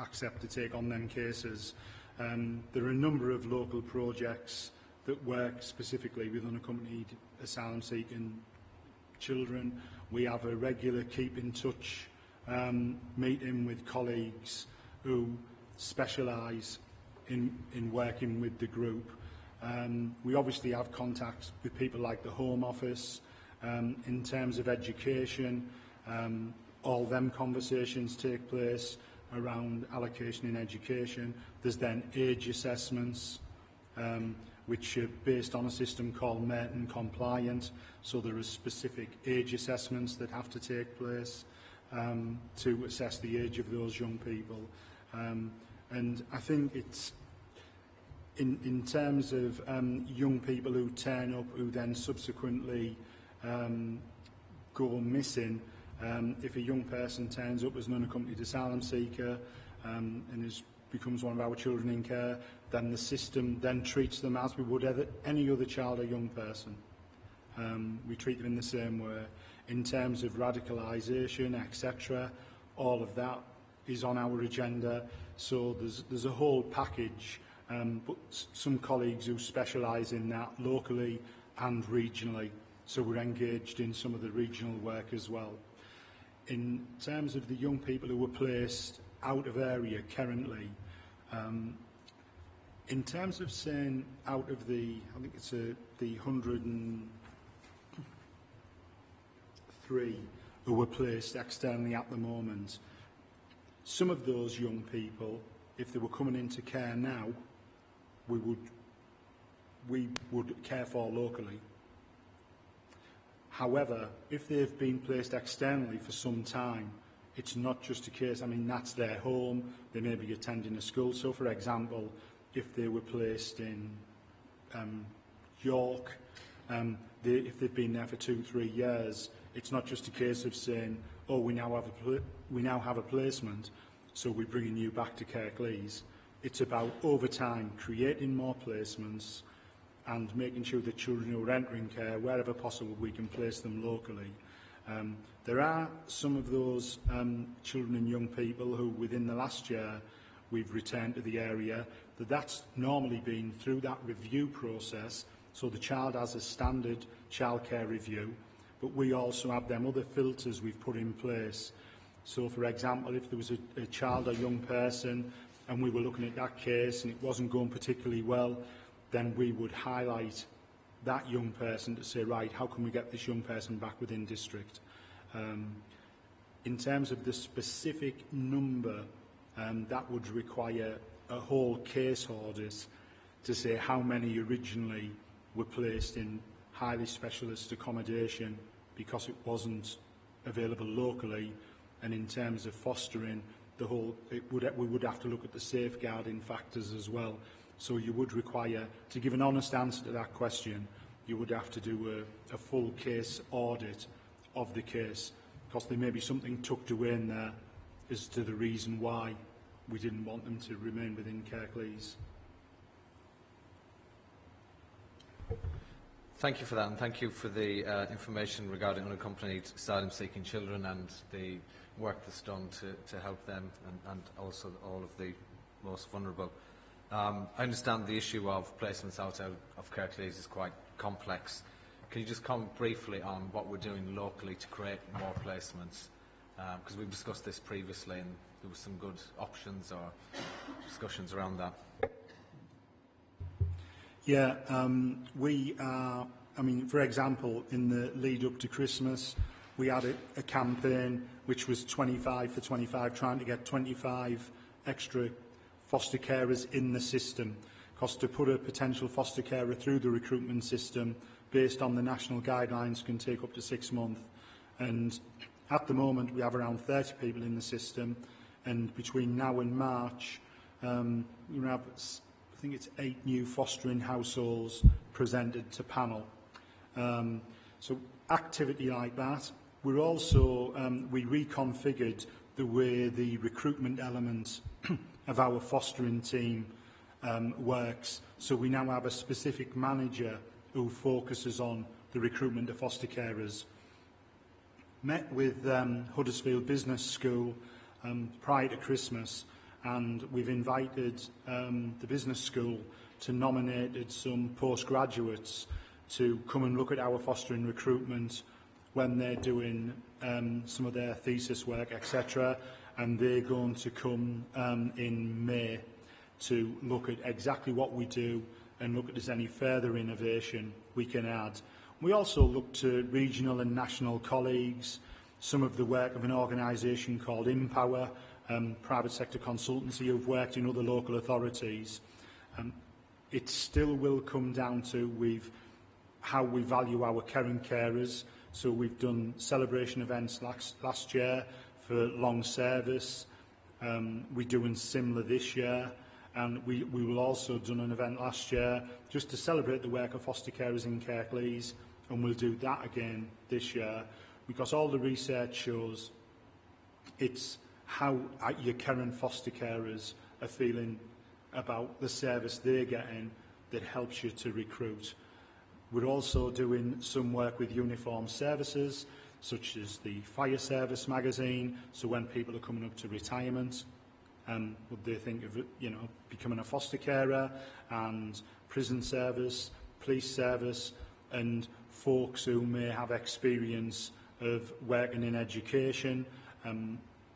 accept to take on them cases. There are a number of local projects that work specifically with unaccompanied asylum-seeking children. We have a regular keep in touch meeting with colleagues who specialise in working with the group. We obviously have contact with people like the Home Office. In terms of education, all them conversations take place around allocation in education. There's then age assessments, which are based on a system called Merton Compliant. So there are specific age assessments that have to take place to assess the age of those young people. And I think it's in terms of young people who turn up who then subsequently go missing. If a young person turns up as an unaccompanied asylum seeker and becomes one of our children in care, then the system then treats them as we would any other child or young person. We treat them in the same way. In terms of radicalisation, etc., all of that is on our agenda. So there's a whole package, but some colleagues who specialise in that locally and regionally. So we're engaged in some of the regional work as well. In terms of the young people who were placed out of area currently, in terms of saying out of the, I think it's the 103 who were placed externally at the moment, some of those young people, if they were coming into care now, we would we would care for locally. However, if they've been placed externally for some time, it's not just a case, I mean, that's their home, they may be attending a school. So, for example, if they were placed in York, if they've been there for 2-3 years, it's not just a case of saying, oh, we now have a placement, so we're bringing you back to Kirklees. It's about, over time, creating more placements and making sure that children who are entering care, wherever possible, we can place them locally. There are some of those children and young people who, within the last year, we've returned to the area. That's normally been through that review process, so the child has a standard childcare review, but we also have them other filters we've put in place. So, for example, if there was a child or young person and we were looking at that case and it wasn't going particularly well, then we would highlight that young person to say, right, how can we get this young person back within district? In terms of the specific number, that would require a whole case audit to say how many originally were placed in highly specialist accommodation because it wasn't available locally, and in terms of fostering, we would have to look at the safeguarding factors as well. So you would require, to give an honest answer to that question, you would have to do a full case audit of the case, because there may be something tucked away in there as to the reason why we didn't want them to remain within Kirklees. Thank you for that, and thank you for the information regarding unaccompanied asylum-seeking children and the work that's done to help them and also all of the most vulnerable. I understand the issue of placements out of Kirklees is quite complex. Can you just comment briefly on what we're doing locally to create more placements? Because we've discussed this previously and there were some good options or discussions around that. Yeah, we are, I mean, for example, in the lead up to Christmas, we had a campaign which was 25 for 25, trying to get 25 extra foster carers in the system. Because to put a potential foster carer through the recruitment system based on the national guidelines can take up to 6 months. And at the moment, we have around 30 people in the system. And between now and March, we have, I think it's 8 new fostering households presented to panel. So activity like that. We're also, we reconfigured the way the recruitment element of our fostering team works. So we now have a specific manager who focuses on the recruitment of foster carers. Met with Huddersfield Business School prior to Christmas, and we've invited the business school to nominate some postgraduates to come and look at our fostering recruitment when they're doing some of their thesis work, etc. And they're going to come in May to look at exactly what we do and look at if there's any further innovation we can add. We also look to regional and national colleagues, some of the work of an organisation called Empower, private sector consultancy who've worked in other local authorities. It still will come down to how we value our caring carers. So we've done celebration events last year for long service. We're doing similar this year. And we will also have done an event last year just to celebrate the work of foster carers in Kirklees, and we'll do that again this year, because all the research shows it's how your current foster carers are feeling about the service they're getting that helps you to recruit. We're also doing some work with uniformed services, such as the Fire Service magazine, so when people are coming up to retirement, would they think of, becoming a foster carer, and prison service, police service, and folks who may have experience of working in education,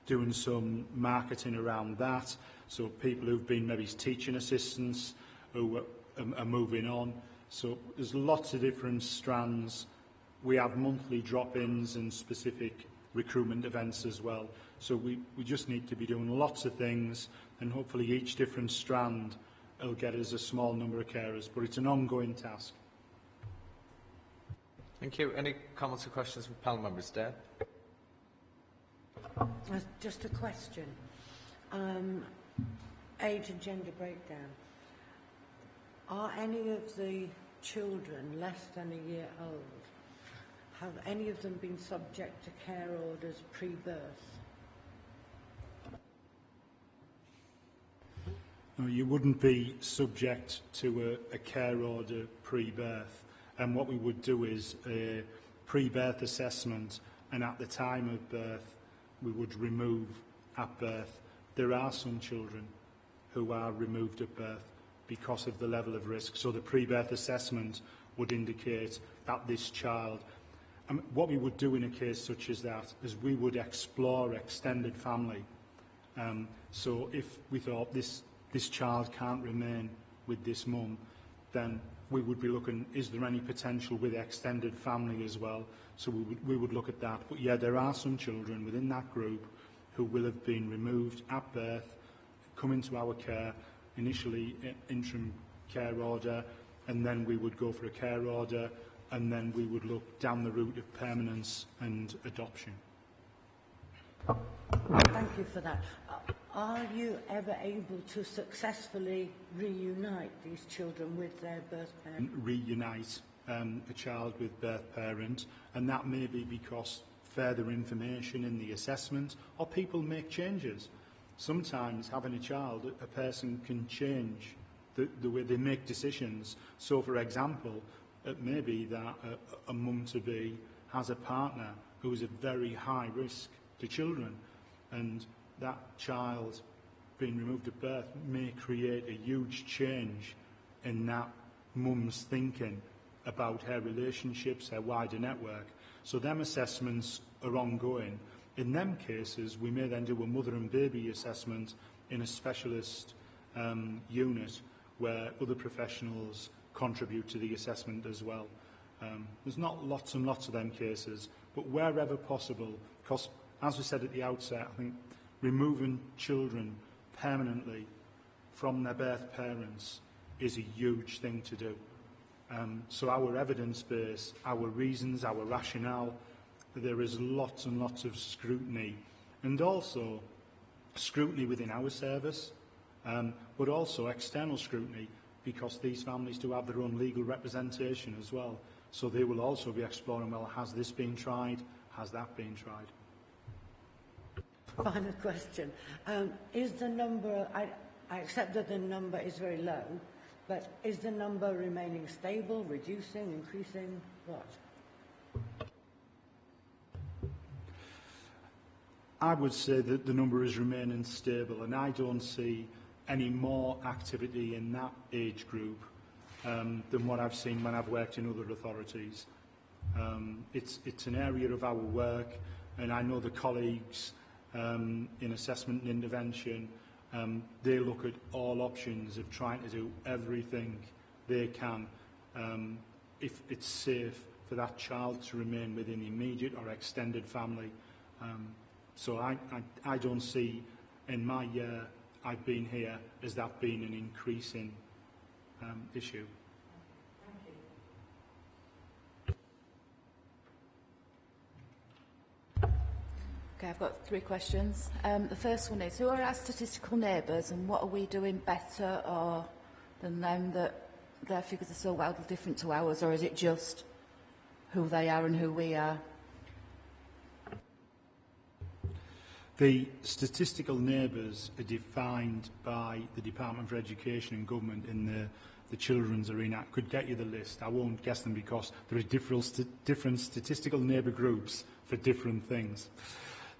doing some marketing around that. So people who've been maybe teaching assistants who are moving on. So there's lots of different strands. We have monthly drop-ins and specific recruitment events as well. So we just need to be doing lots of things, and hopefully each different strand it'll get us a small number of carers, but it's an ongoing task. Thank you. Any comments or questions from panel members? Deb? Just a question. Age and gender breakdown. Are any of the children less than a year old, have any of them been subject to care orders pre-birth? No, you wouldn't be subject to a care order pre-birth. And what we would do is a pre-birth assessment, and at the time of birth, we would remove at birth. There are some children who are removed at birth because of the level of risk. So the pre-birth assessment would indicate that this child, what we would do in a case such as that is we would explore extended family. So if we thought this child can't remain with this mum, then we would be looking, is there any potential with extended family as well? So we would look at that. But yeah, there are some children within that group who will have been removed at birth, come into our care, initially interim care order, and then we would go for a care order, and then we would look down the route of permanence and adoption. Thank you for that. Are you ever able to successfully reunite these children with their birth parent? Reunite a child with birth parent, and that may be because further information in the assessment, or people make changes. Sometimes having a child, a person can change the way they make decisions. So, for example, it may be that a mum-to-be has a partner who is at very high risk to children, and that child being removed at birth may create a huge change in that mum's thinking about her relationships, her wider network. So them assessments are ongoing. In them cases, we may then do a mother and baby assessment in a specialist unit where other professionals contribute to the assessment as well. There's not lots and lots of them cases, but wherever possible, because as we said at the outset, I think removing children permanently from their birth parents is a huge thing to do. So our evidence base, our reasons, our rationale, there is lots and lots of scrutiny, and also scrutiny within our service, but also external scrutiny, because these families do have their own legal representation as well. So they will also be exploring, well, has this been tried? Has that been tried? Final question. Is the number, I accept that the number is very low, but is the number remaining stable, reducing, increasing, what? I would say that the number is remaining stable, and I don't see any more activity in that age group than what I've seen when I've worked in other authorities. It's an area of our work, and I know the colleagues in assessment and intervention, they look at all options of trying to do everything they can if it's safe for that child to remain within immediate or extended family. So I don't see in my year I've been here as that being an increasing issue. Okay, I've got 3 questions. The first one is, who are our statistical neighbours, and what are we doing better or than them that their figures are so wildly different to ours, or is it just who they are and who we are? The statistical neighbours are defined by the Department for Education and Government in the children's arena. I could get you the list. I won't guess them because there are different statistical neighbour groups for different things.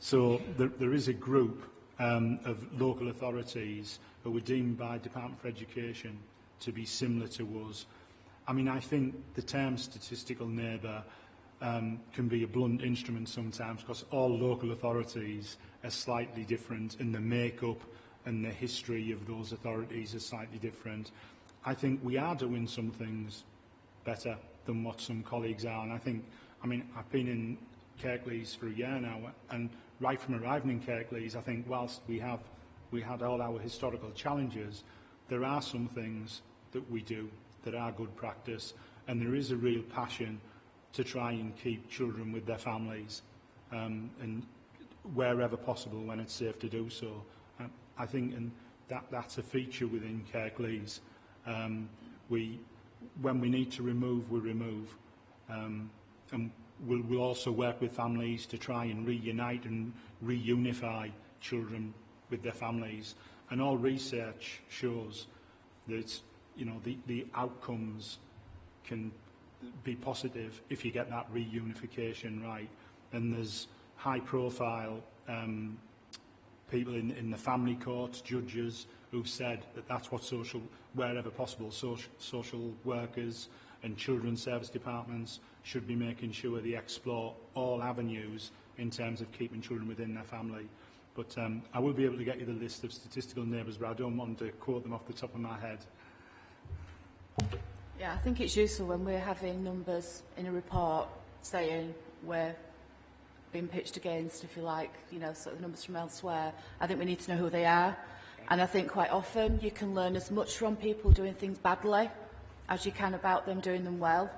So there is a group of local authorities who were deemed by Department for Education to be similar to us. I mean, I think the term statistical neighbour can be a blunt instrument sometimes, because all local authorities are slightly different, and the makeup and the history of those authorities are slightly different. I think we are doing some things better than what some colleagues are, and I mean, I've been in Kirklees for a year now, and right from arriving in Kirklees, I think whilst we had all our historical challenges, there are some things that we do that are good practice, and there is a real passion to try and keep children with their families, and wherever possible when it's safe to do so. I think that's a feature within Kirklees. When we need to remove, we remove. And we'll also work with families to try and reunite and reunify children with their families. And all research shows that, you know, the outcomes can be positive if you get that reunification right. And there's high-profile people in the family courts, judges, who've said that that's what wherever possible, social workers and children's service departments should be making sure they explore all avenues in terms of keeping children within their family. But I will be able to get you the list of statistical neighbours, but I don't want to quote them off the top of my head. Yeah, I think it's useful when we're having numbers in a report saying we're being pitched against, if you like, you know, sort of numbers from elsewhere. I think we need to know who they are. And I think quite often you can learn as much from people doing things badly as you can about them doing them well.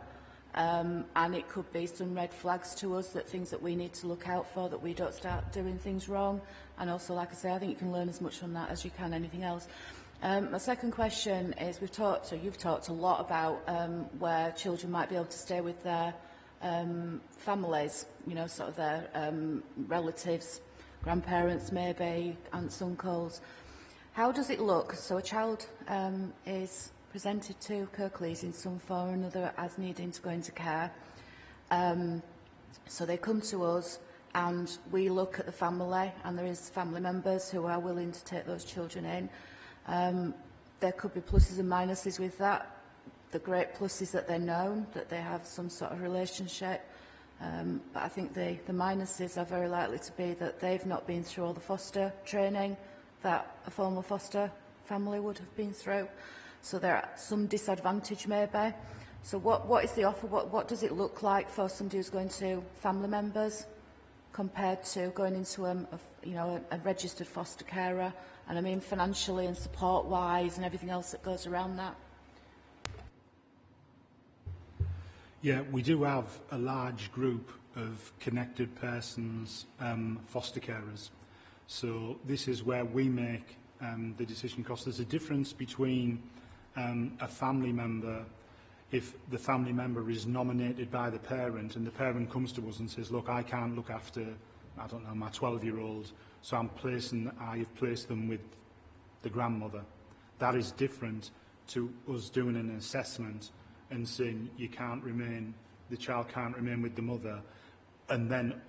And it could be some red flags to us, that things that we need to look out for, that we don't start doing things wrong. And also, like I say, I think you can learn as much from that as you can anything else. My second question is, you've talked a lot about where children might be able to stay with their families, you know, sort of their relatives, grandparents maybe, aunts, uncles. How does it look? So a child is presented to Kirklees in some form or another as needing to go into care. So they come to us and we look at the family, and there is family members who are willing to take those children in. There could be pluses and minuses with that. The great plus is that they're known, that they have some sort of relationship. But I think the minuses are very likely to be that they've not been through all the foster training that a formal foster family would have been through. So there are some disadvantage maybe. So what is the offer? What does it look like for somebody who's going to family members compared to going into a registered foster carer? And I mean financially and support-wise and everything else that goes around that. Yeah, we do have a large group of connected persons foster carers. So this is where we make the decision, because there's a difference between a family member, if the family member is nominated by the parent and the parent comes to us and says, look, I can't look after, I don't know, my 12-year-old, so I have placed them with the grandmother. That is different to us doing an assessment and saying the child can't remain with the mother, and then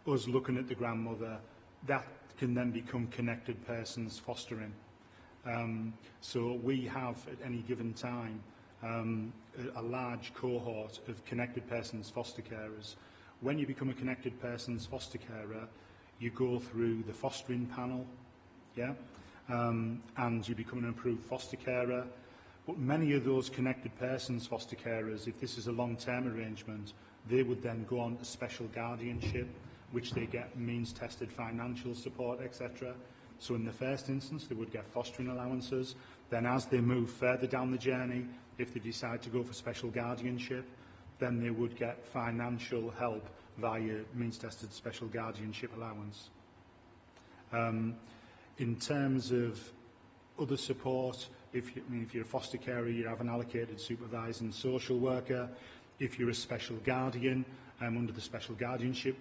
us looking at the grandmother. That can then become connected persons fostering. So we have at any given time a large cohort of connected persons foster carers. When you become a connected persons foster carer, you go through the fostering panel, yeah, and you become an approved foster carer. But many of those connected persons foster carers, if this is a long-term arrangement, they would then go on to special guardianship, which they get means-tested financial support, etc. So in the first instance, they would get fostering allowances. Then as they move further down the journey, if they decide to go for special guardianship, then they would get financial help via means-tested special guardianship allowance. In terms of other support, if you're a foster carer, you have an allocated supervising social worker. If you're a special guardian, under the special guardianship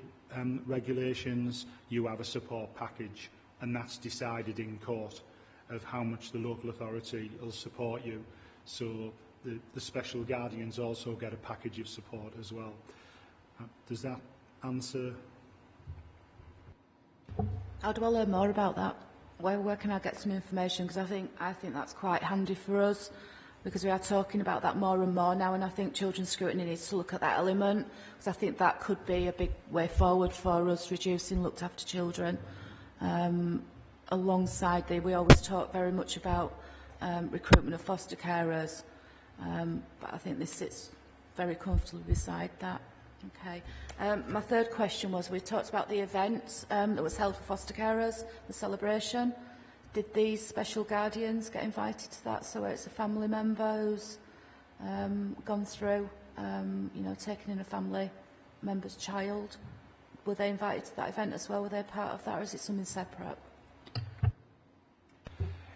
regulations, you have a support package, and that's decided in court of how much the local authority will support you. So the special guardians also get a package of support as well. Does that answer? How do I learn more about that? Where can I get some information? Because I think that's quite handy for us, because we are talking about that more and more now, and I think Children's Scrutiny needs to look at that element, because I think that could be a big way forward for us, reducing looked after children. Alongside we always talk very much about recruitment of foster carers, but I think this sits very comfortably beside that. Okay. My third question was, we talked about the event that was held for foster carers, the celebration. did these special guardians get invited to that? So it's a family member who's gone through, you know, taking in a family member's child. Were they invited to that event as well? Were they part of that, or is it something separate?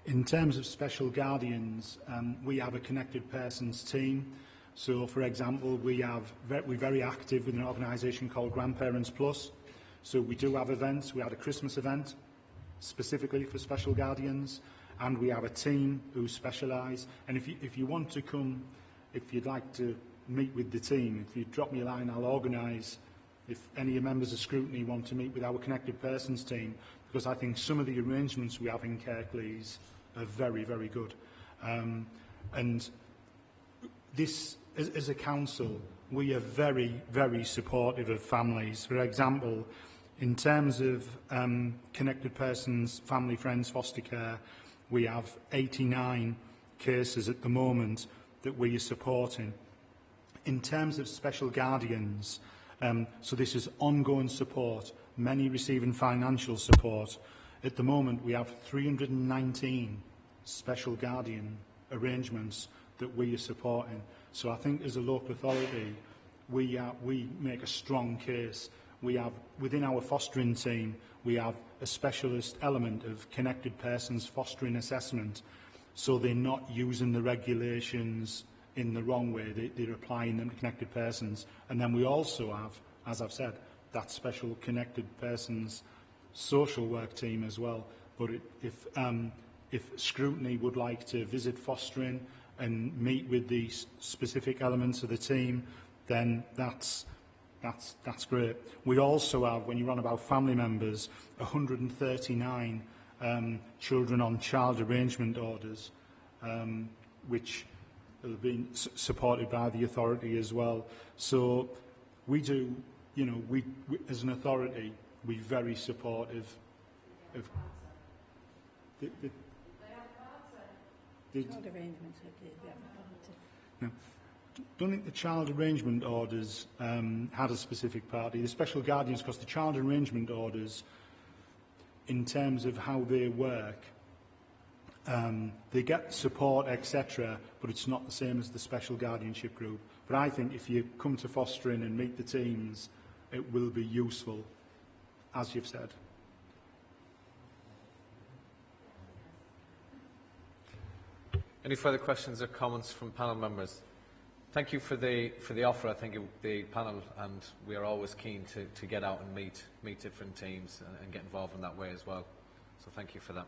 In terms of special guardians, we have a connected persons team. So, for example, we're very active with an organisation called Grandparents Plus. So we do have events. We had a Christmas event specifically for special guardians, and we have a team who specialise. And if you want to come, if you'd like to meet with the team, if you drop me a line, I'll organise. If any members of Scrutiny want to meet with our connected persons team, because I think some of the arrangements we have in Kirklees are very, very good. And this, as a council, we are very, very supportive of families. For example, in terms of connected persons, family, friends, foster care, we have 89 cases at the moment that we are supporting. In terms of special guardians, so this is ongoing support, many receiving financial support. At the moment, we have 319 special guardian arrangements that we are supporting. So I think as a local authority, we make a strong case. We have, within our fostering team, we have a specialist element of connected persons fostering assessment. So they're not using the regulations in the wrong way, they're applying them to connected persons. And then we also have, as I've said, that special connected persons social work team as well. But if Scrutiny would like to visit fostering and meet with the specific elements of the team, then that's great. We also have, when you're on about family members, 139 children on child arrangement orders, which have been supported by the authority as well. So we do, you know, we as an authority, we're very supportive of Child arrangements, no. Don't think the child arrangement orders had a specific party. The special guardians, because the child arrangement orders, in terms of how they work, they get support, etc., but it's not the same as the special guardianship group. But I think if you come to fostering and meet the teams, it will be useful, as you've said. Any further questions or comments from panel members? Thank you for the offer. I think the panel and we are always keen to get out and meet different teams and get involved in that way as well. So thank you for that.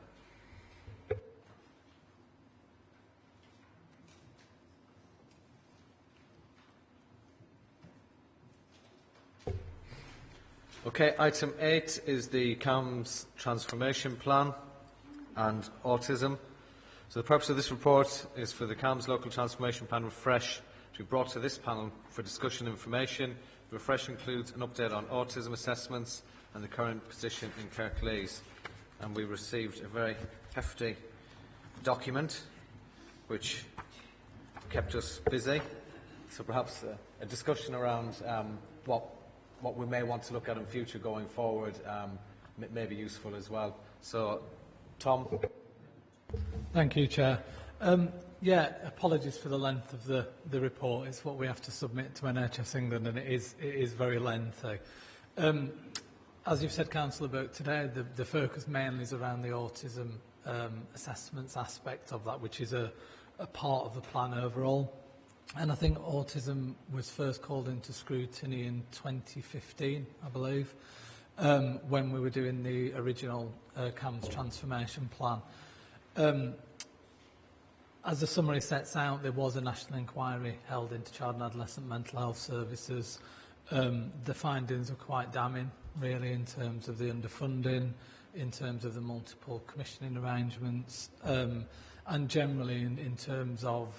Okay, item 8 is the CAMS transformation plan and autism. So the purpose of this report is for the CAMS local transformation plan refresh to be brought to this panel for discussion and information. The refresh includes an update on autism assessments and the current position in Kirklees. And we received a very hefty document which kept us busy. So perhaps a discussion around what we may want to look at in future going forward may be useful as well. So, Tom. Thank you, Chair. Apologies for the length of the report. It's what we have to submit to NHS England, and it is very lengthy. As you've said, Councillor Burke, today the focus mainly is around the autism assessments aspect of that, which is a part of the plan overall. And I think autism was first called into scrutiny in 2015, I believe, when we were doing the original CAMS transformation plan. As the summary sets out, there was a national inquiry held into child and adolescent mental health services. The findings were quite damning, really, in terms of the underfunding, in terms of the multiple commissioning arrangements, and generally in terms of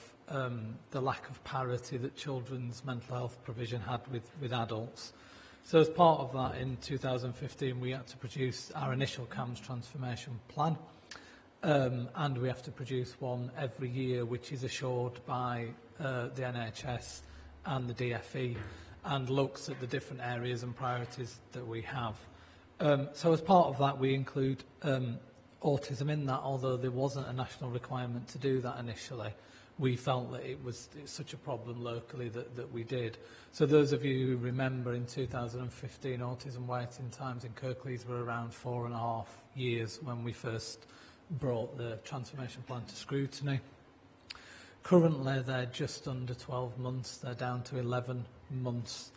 the lack of parity that children's mental health provision had with adults. So as part of that, in 2015, we had to produce our initial CAMS transformation plan, and we have to produce one every year, which is assured by the NHS and the DFE, and looks at the different areas and priorities that we have. So as part of that, we include autism in that, although there wasn't a national requirement to do that initially. We felt that it's such a problem locally that we did. So those of you who remember, in 2015, autism waiting times in Kirklees were around 4.5 years when we first brought the transformation plan to scrutiny. Currently, they're just under 12 months. They're down to 11 months,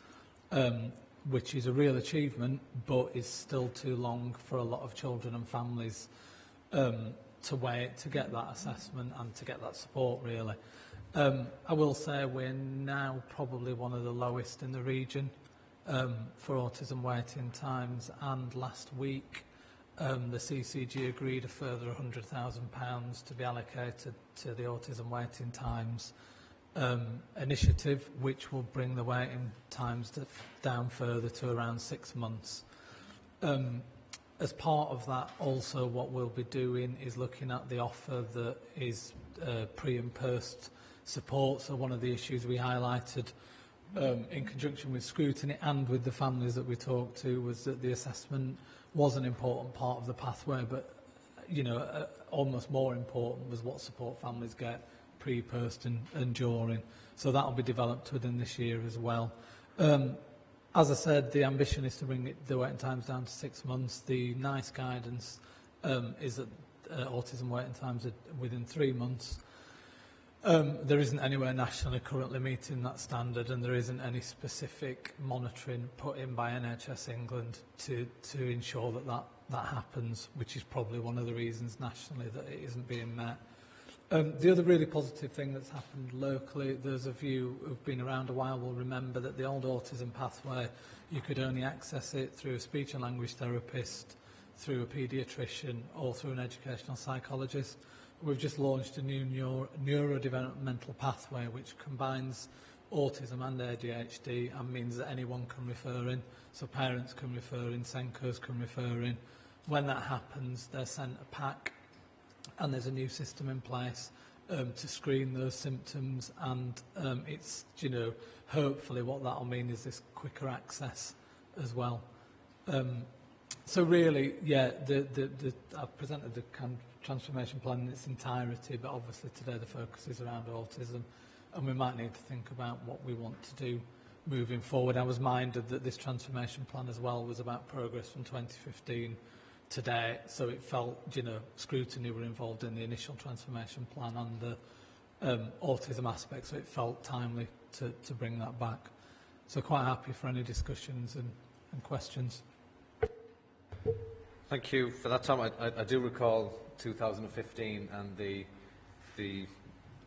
which is a real achievement, but is still too long for a lot of children and families to wait to get that assessment and to get that support, really. I will say we're now probably one of the lowest in the region for autism waiting times, and last week the CCG agreed a further £100,000 to be allocated to the autism waiting times initiative, which will bring the waiting times down further to around 6 months. As part of that, also what we'll be doing is looking at the offer that is pre and post support. So one of the issues we highlighted in conjunction with scrutiny and with the families that we talked to was that the assessment was an important part of the pathway, but almost more important was what support families get pre, post and during. So that will be developed within this year as well. As I said, the ambition is to bring the waiting times down to 6 months. The NICE guidance is that autism waiting times are within 3 months. There isn't anywhere nationally currently meeting that standard, and there isn't any specific monitoring put in by NHS England to ensure that happens, which is probably one of the reasons nationally that it isn't being met. The other really positive thing that's happened locally, those of you who've been around a while will remember that the old autism pathway, you could only access it through a speech and language therapist, through a paediatrician or through an educational psychologist. We've just launched a new neurodevelopmental pathway which combines autism and ADHD and means that anyone can refer in. So parents can refer in, Senkos can refer in. When that happens, they're sent a pack, and there's a new system in place to screen those symptoms, and it's, hopefully what that'll mean is this quicker access as well. So really, yeah, I've presented the transformation plan in its entirety, but obviously today the focus is around autism, and we might need to think about what we want to do moving forward. I was minded that this transformation plan as well was about progress from 2015 today, so it felt, scrutiny were involved in the initial transformation plan and the autism aspect, so it felt timely to bring that back. So quite happy for any discussions and questions. Thank you for that, Tom. I do recall 2015 and the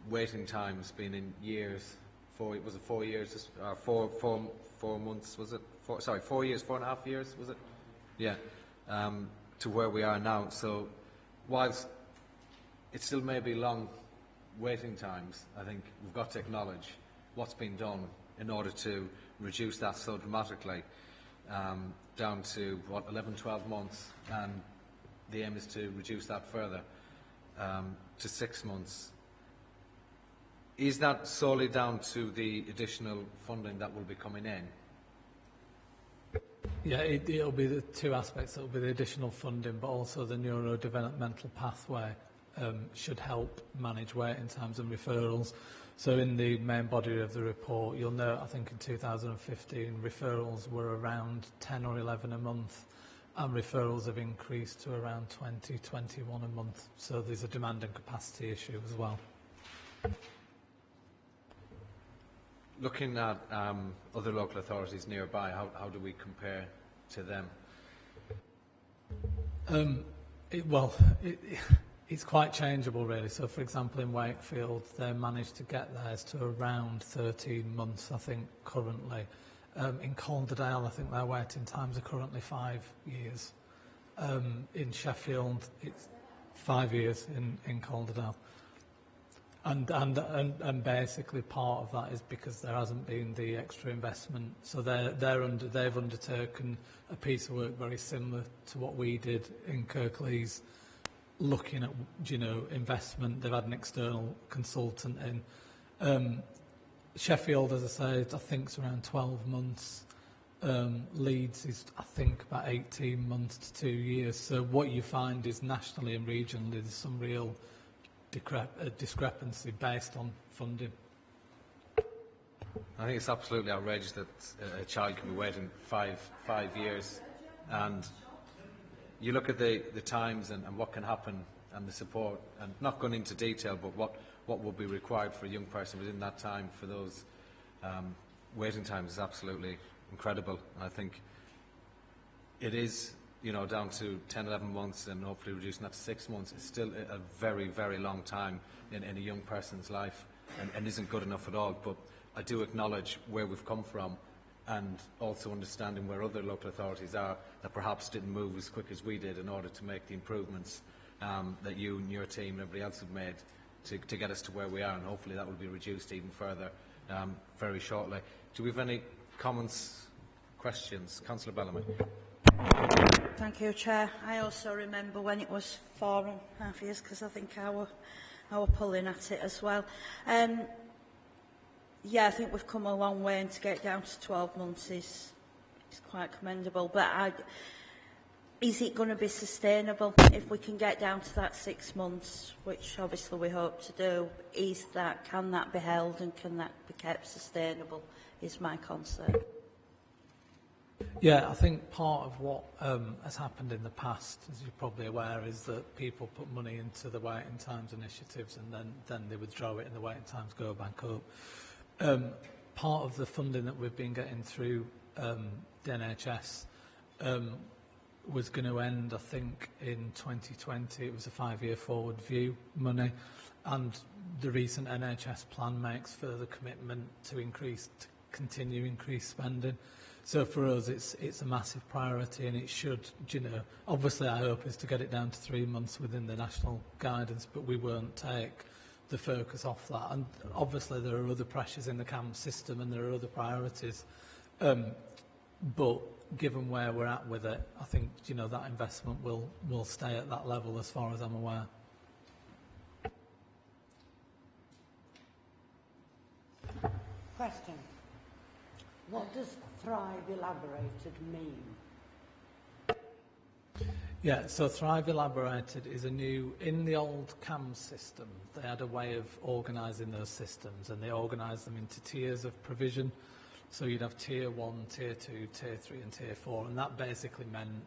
waiting times being in years. Was it 4 years? 4 months, was it? 4 years, 4.5 years, was it? Yeah. To where we are now. So whilst it still may be long waiting times, I think we've got to acknowledge what's been done in order to reduce that so dramatically down to, 11, 12 months, and the aim is to reduce that further to 6 months. Is that solely down to the additional funding that will be coming in? Yeah, it'll be the two aspects. It'll be the additional funding, but also the neurodevelopmental pathway should help manage waiting times and referrals. So in the main body of the report, you'll note, I think in 2015, referrals were around 10 or 11 a month, and referrals have increased to around 20, 21 a month. So there's a demand and capacity issue as well. Looking at other local authorities nearby, how do we compare to them? It's quite changeable, really. So, for example, in Wakefield, they managed to get theirs to around 13 months, I think, currently. In Calderdale, I think their waiting times are currently 5 years. In Sheffield, it's 5 years in Calderdale. And basically part of that is because there hasn't been the extra investment. So they've undertaken a piece of work very similar to what we did in Kirklees, looking at investment. They've had an external consultant in. Sheffield, as I say, I think it's around 12 months. Leeds is, I think, about 18 months to 2 years. So what you find is nationally and regionally there's some real discrepancy based on funding. I think it's absolutely outrageous that a child can be waiting five years, and you look at the times and what can happen and the support, and not going into detail, but what will be required for a young person within that time for those waiting times is absolutely incredible. And I think it is, down to 10, 11 months and hopefully reducing that to 6 months. It's still a very, very long time in a young person's life and isn't good enough at all. But I do acknowledge where we've come from and also understanding where other local authorities are that perhaps didn't move as quick as we did in order to make the improvements that you and your team and everybody else have made to get us to where we are, and hopefully that will be reduced even further very shortly. Do we have any comments, questions? Councillor Bellamy. Thank you, Chair. I also remember when it was 4.5 years, because I think I were pulling at it as well. Yeah, I think we've come a long way, and to get down to 12 months is quite commendable. But is it going to be sustainable if we can get down to that 6 months, which obviously we hope to do? Can that be held and can that be kept sustainable, is my concern. Yeah, I think part of what has happened in the past, as you're probably aware, is that people put money into the waiting times initiatives and then they withdraw it and the waiting times go back up. Part of the funding that we've been getting through the NHS was going to end, I think, in 2020. It was a 5-year forward view money, and the recent NHS plan makes further commitment to continue increased spending. So for us, it's a massive priority, and it should, obviously our hope is to get it down to 3 months within the national guidance, but we won't take the focus off that. And obviously there are other pressures in the CAM system and there are other priorities. But given where we're at with it, I think, that investment will stay at that level as far as I'm aware. Question. What does Thrive Elaborated mean? Yeah, so Thrive Elaborated is in the old CAM system, they had a way of organising those systems, and they organised them into tiers of provision. So you'd have tier 1, tier 2, tier 3 and tier 4, and that basically meant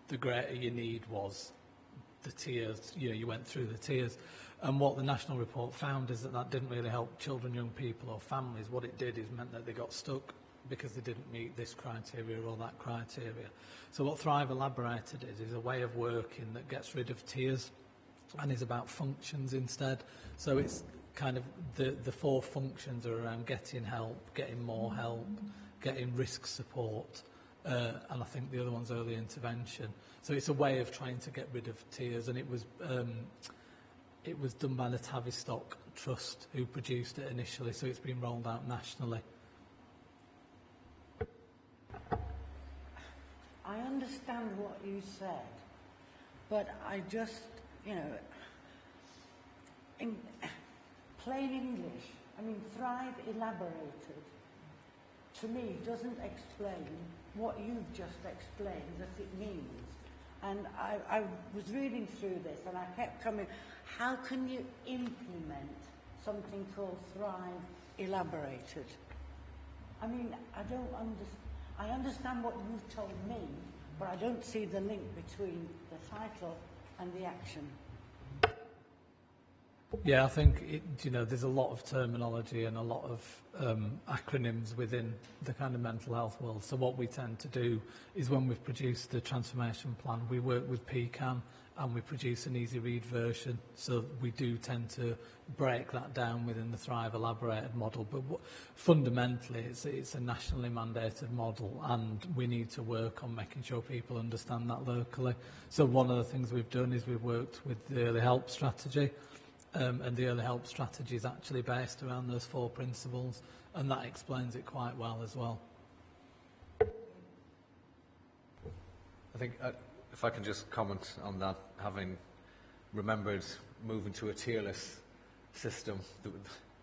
the greater your need was, the tiers, you went through the tiers. And what the national report found is that didn't really help children, young people or families. What it did is meant that they got stuck because they didn't meet this criteria or that criteria. So what Thrive Elaborated is a way of working that gets rid of tiers and is about functions instead. So it's kind of the 4 functions are around getting help, getting more help, getting risk support, and I think the other one's early intervention. So it's a way of trying to get rid of tiers, and it was done by the Tavistock Trust, who produced it initially, so it's been rolled out nationally. I understand what you said, but I just, in plain English, Thrive Elaborated, to me, doesn't explain what you've just explained that it means. And I was reading through this and I kept coming, how can you implement something called Thrive Elaborated? I don't understand. I understand what you've told me, but I don't see the link between the title and the action. Yeah, I think there's a lot of terminology and a lot of acronyms within the kind of mental health world. So what we tend to do is when we've produced the transformation plan, we work with PCAN and we produce an easy read version. So we do tend to break that down within the Thrive Elaborated model. But fundamentally, it's a nationally mandated model, and we need to work on making sure people understand that locally. So one of the things we've done is we've worked with the early help strategy. And the early help strategy is actually based around those 4 principles, and that explains it quite well as well. I think if I can just comment on that, having remembered moving to a tierless system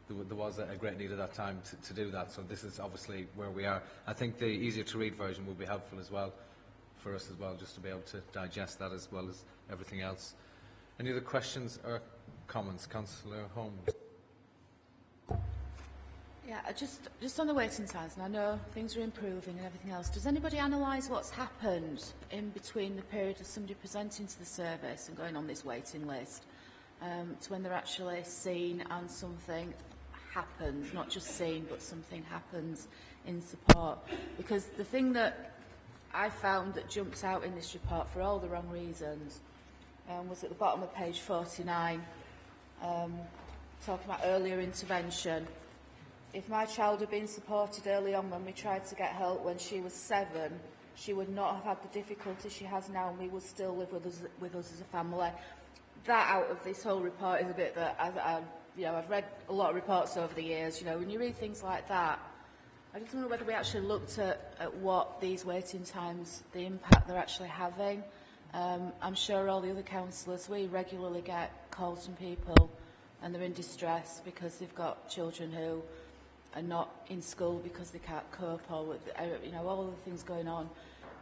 there was a great need at that time to do that. So this is obviously where we are. I think the easier to read version will be helpful as well for us as well, just to be able to digest that as well as everything else. Any other questions or comments? Councillor Holmes. Yeah, just on the waiting times, and I know things are improving and everything else, does anybody analyse what's happened in between the period of somebody presenting to the service and going on this waiting list to when they're actually seen and something happens, not just seen, but something happens in support? Because the thing that I found that jumps out in this report for all the wrong reasons was at the bottom of page 49, talking about earlier intervention. If my child had been supported early on when we tried to get help when she was 7, she would not have had the difficulty she has now, and we would still live with us as a family. That out of this whole report is a bit that I've read a lot of reports over the years. When you read things like that, I just wonder whether we actually looked at what these waiting times, the impact they're actually having. I'm sure all the other councillors, we regularly get calls from people and they're in distress because they've got children who are not in school because they can't cope, or with, all of the things going on.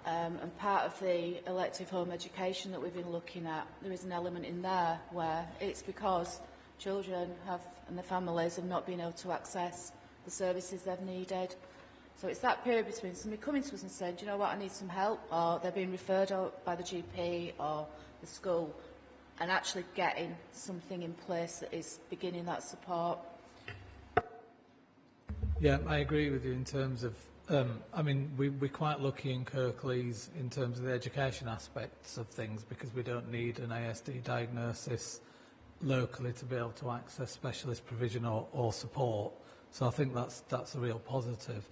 And part of the elective home education that we've been looking at, there is an element in there where it's because children and their families have not been able to access the services they've needed. So it's that period between somebody coming to us and saying, do you know what, I need some help, or they're being referred out by the GP or the school, and actually getting something in place that is beginning that support. Yeah, I agree with you in terms of, we're quite lucky in Kirklees in terms of the education aspects of things, because we don't need an ASD diagnosis locally to be able to access specialist provision or support. So I think that's a real positive.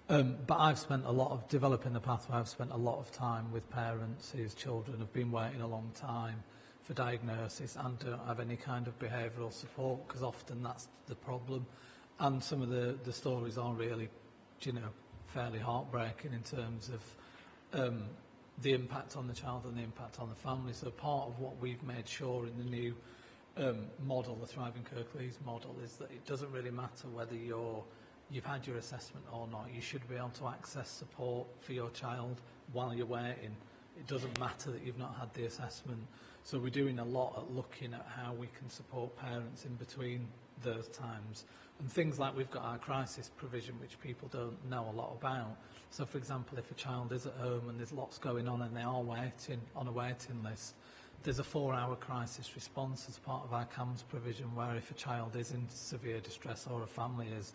But I've spent a lot of developing the pathway. I've spent a lot of time with parents whose children have been waiting a long time for diagnosis and don't have any kind of behavioural support, because often that's the problem. And some of the stories are really, fairly heartbreaking in terms of the impact on the child and the impact on the family. So part of what we've made sure in the new model, the Thriving Kirklees model, is that it doesn't really matter whether you've had your assessment or not. You should be able to access support for your child while you're waiting. It doesn't matter that you've not had the assessment. So we're doing a lot at looking at how we can support parents in between those times. And things like we've got our crisis provision, which people don't know a lot about. So, for example, if a child is at home and there's lots going on and they are waiting on a waiting list, there's a 4-hour crisis response as part of our CAMS provision, where if a child is in severe distress or a family is,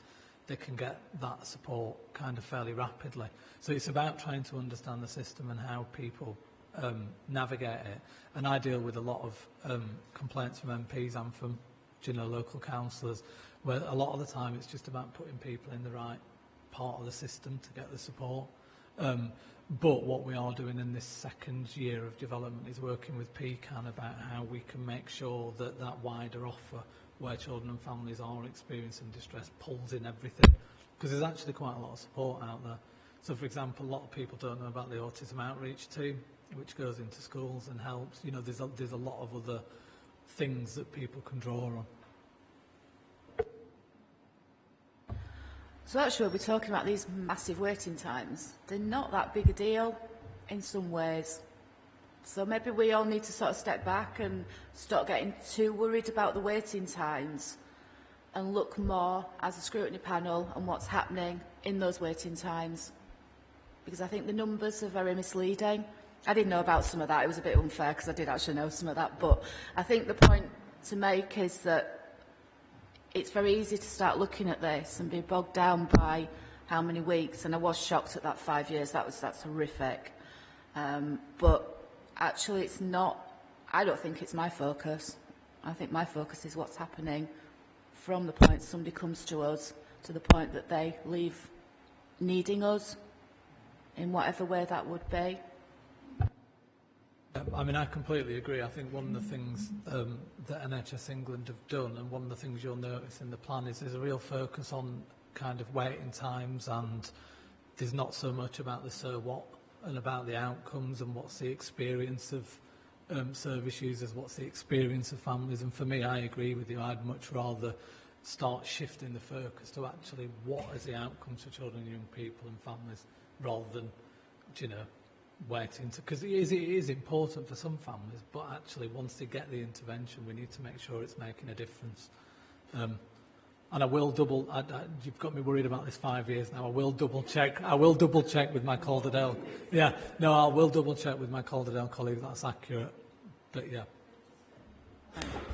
they can get that support kind of fairly rapidly. So it's about trying to understand the system and how people navigate it. And I deal with a lot of complaints from MPs and from local councillors, where a lot of the time it's just about putting people in the right part of the system to get the support. But what we are doing in this second year of development is working with PCAN about how we can make sure that that wider offer, where children and families are experiencing distress, pulls in everything, because there's actually quite a lot of support out there. So, for example, a lot of people don't know about the Autism Outreach Team, which goes into schools and helps. There's a lot of other things that people can draw on. So actually we're talking about these massive waiting times. They're not that big a deal in some ways. So maybe we all need to sort of step back and stop getting too worried about the waiting times and look more as a scrutiny panel on what's happening in those waiting times. Because I think the numbers are very misleading. I didn't know about some of that. It was a bit unfair because I did actually know some of that. But I think the point to make is that it's very easy to start looking at this and be bogged down by how many weeks. And I was shocked at that 5 years. That's horrific. But actually it's not, I don't think it's my focus. I think my focus is what's happening from the point somebody comes to us to the point that they leave needing us in whatever way that would be. I completely agree. I think one of the things that NHS England have done, and one of the things you'll notice in the plan, is there's a real focus on kind of waiting times, and there's not so much about the so what and about the outcomes and what's the experience of service users, what's the experience of families. And for me, I agree with you. I'd much rather start shifting the focus to actually what is the outcomes for children and young people and families, rather than, you know, waiting to, because it is important for some families, but actually once they get the intervention, we need to make sure it's making a difference. And I will you've got me worried about this 5 years now. I will double check with my Calderdale. Yeah, no, I will double check with my Calderdale colleague that's accurate. But yeah.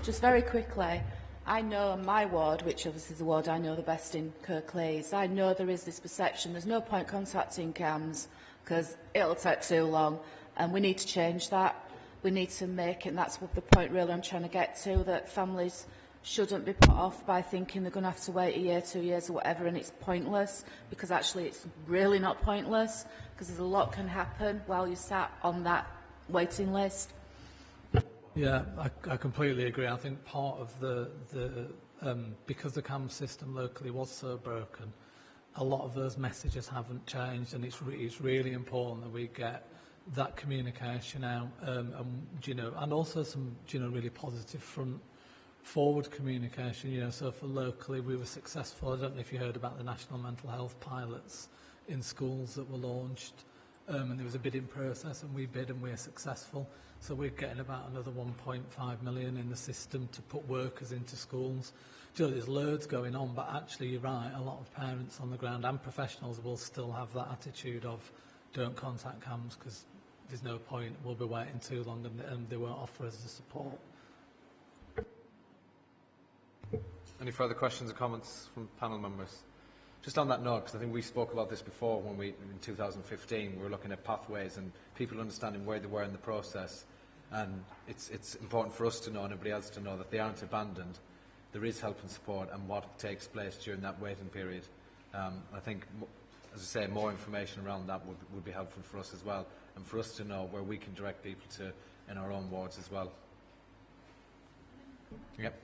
Just very quickly, I know my ward, which obviously is the ward I know the best in Kirklees, I know there is this perception there's no point contacting CAMS because it'll take too long, and we need to change that. We need to make it, and that's what the point really I'm trying to get to, that families shouldn't be put off by thinking they're going to have to wait a year, 2 years or whatever, and it's pointless, because actually it's really not pointless, because there's a lot can happen while you're sat on that waiting list. Yeah, I completely agree. I think part of the because the CAMS system locally was so broken, a lot of those messages haven't changed, and it's really important that we get that communication out, and you know, and also some, you know, really positive forward communication, you know. So for locally, we were successful. I don't know if you heard about the national mental health pilots in schools that were launched, and there was a bidding process, and we bid and we were successful. So we're getting about another 1.5 million in the system to put workers into schools. You know, there's loads going on, but actually you're right, a lot of parents on the ground and professionals will still have that attitude of don't contact CAMS because there's no point, we'll be waiting too long, and they won't offer us the support. Any further questions or comments from panel members? Just on that note, because I think we spoke about this before when in 2015, we were looking at pathways and people understanding where they were in the process. And it's important for us to know, and everybody else to know, that they aren't abandoned. There is help and support, and what takes place during that waiting period. I think, as I say, more information around that would be helpful for us as well, and for us to know where we can direct people to in our own wards as well. Yep.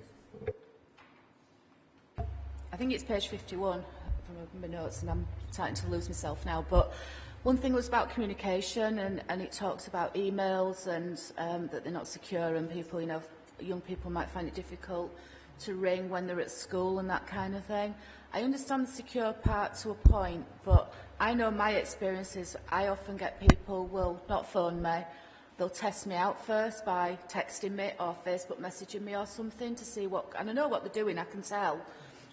I think it's page 51 from my notes, and I'm starting to lose myself now, but one thing was about communication, and it talks about emails and that they're not secure, and people, you know, young people might find it difficult to ring when they're at school and that kind of thing. I understand the secure part to a point, but I know my experiences, I often get people will not phone me, they'll test me out first by texting me or Facebook messaging me or something to see what, and I know what they're doing, I can tell.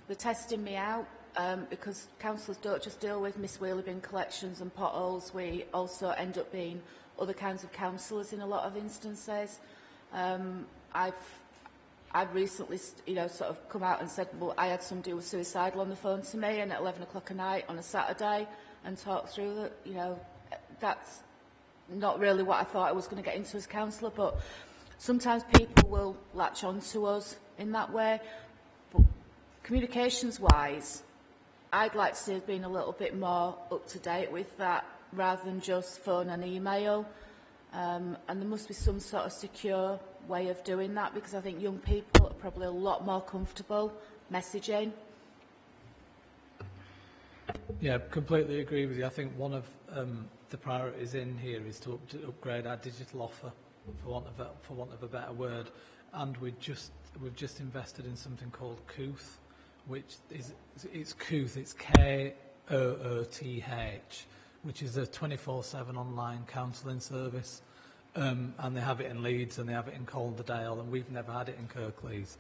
They're testing me out because councillors don't just deal with Miss Wheeler bin collections and potholes. We also end up being other kinds of councillors in a lot of instances. I've recently, you know, sort of come out and said, well, I had somebody who was suicidal on the phone to me, and at 11 o'clock at night on a Saturday, and talked through that. You know, that's not really what I thought I was going to get into as councillor, but sometimes people will latch on to us in that way. But communications-wise, I'd like to see us being a little bit more up-to-date with that, rather than just phone and email. And there must be some sort of secure way of doing that, because I think young people are probably a lot more comfortable messaging. Yeah, completely agree with you. I think one of the priorities in here is to upgrade our digital offer, for want of a better word, and we've just invested in something called Kooth, which is Kooth. It's K-O-O-T-H, which is a 24/7 online counselling service, and they have it in Leeds and they have it in Calderdale, and we've never had it in Kirklees.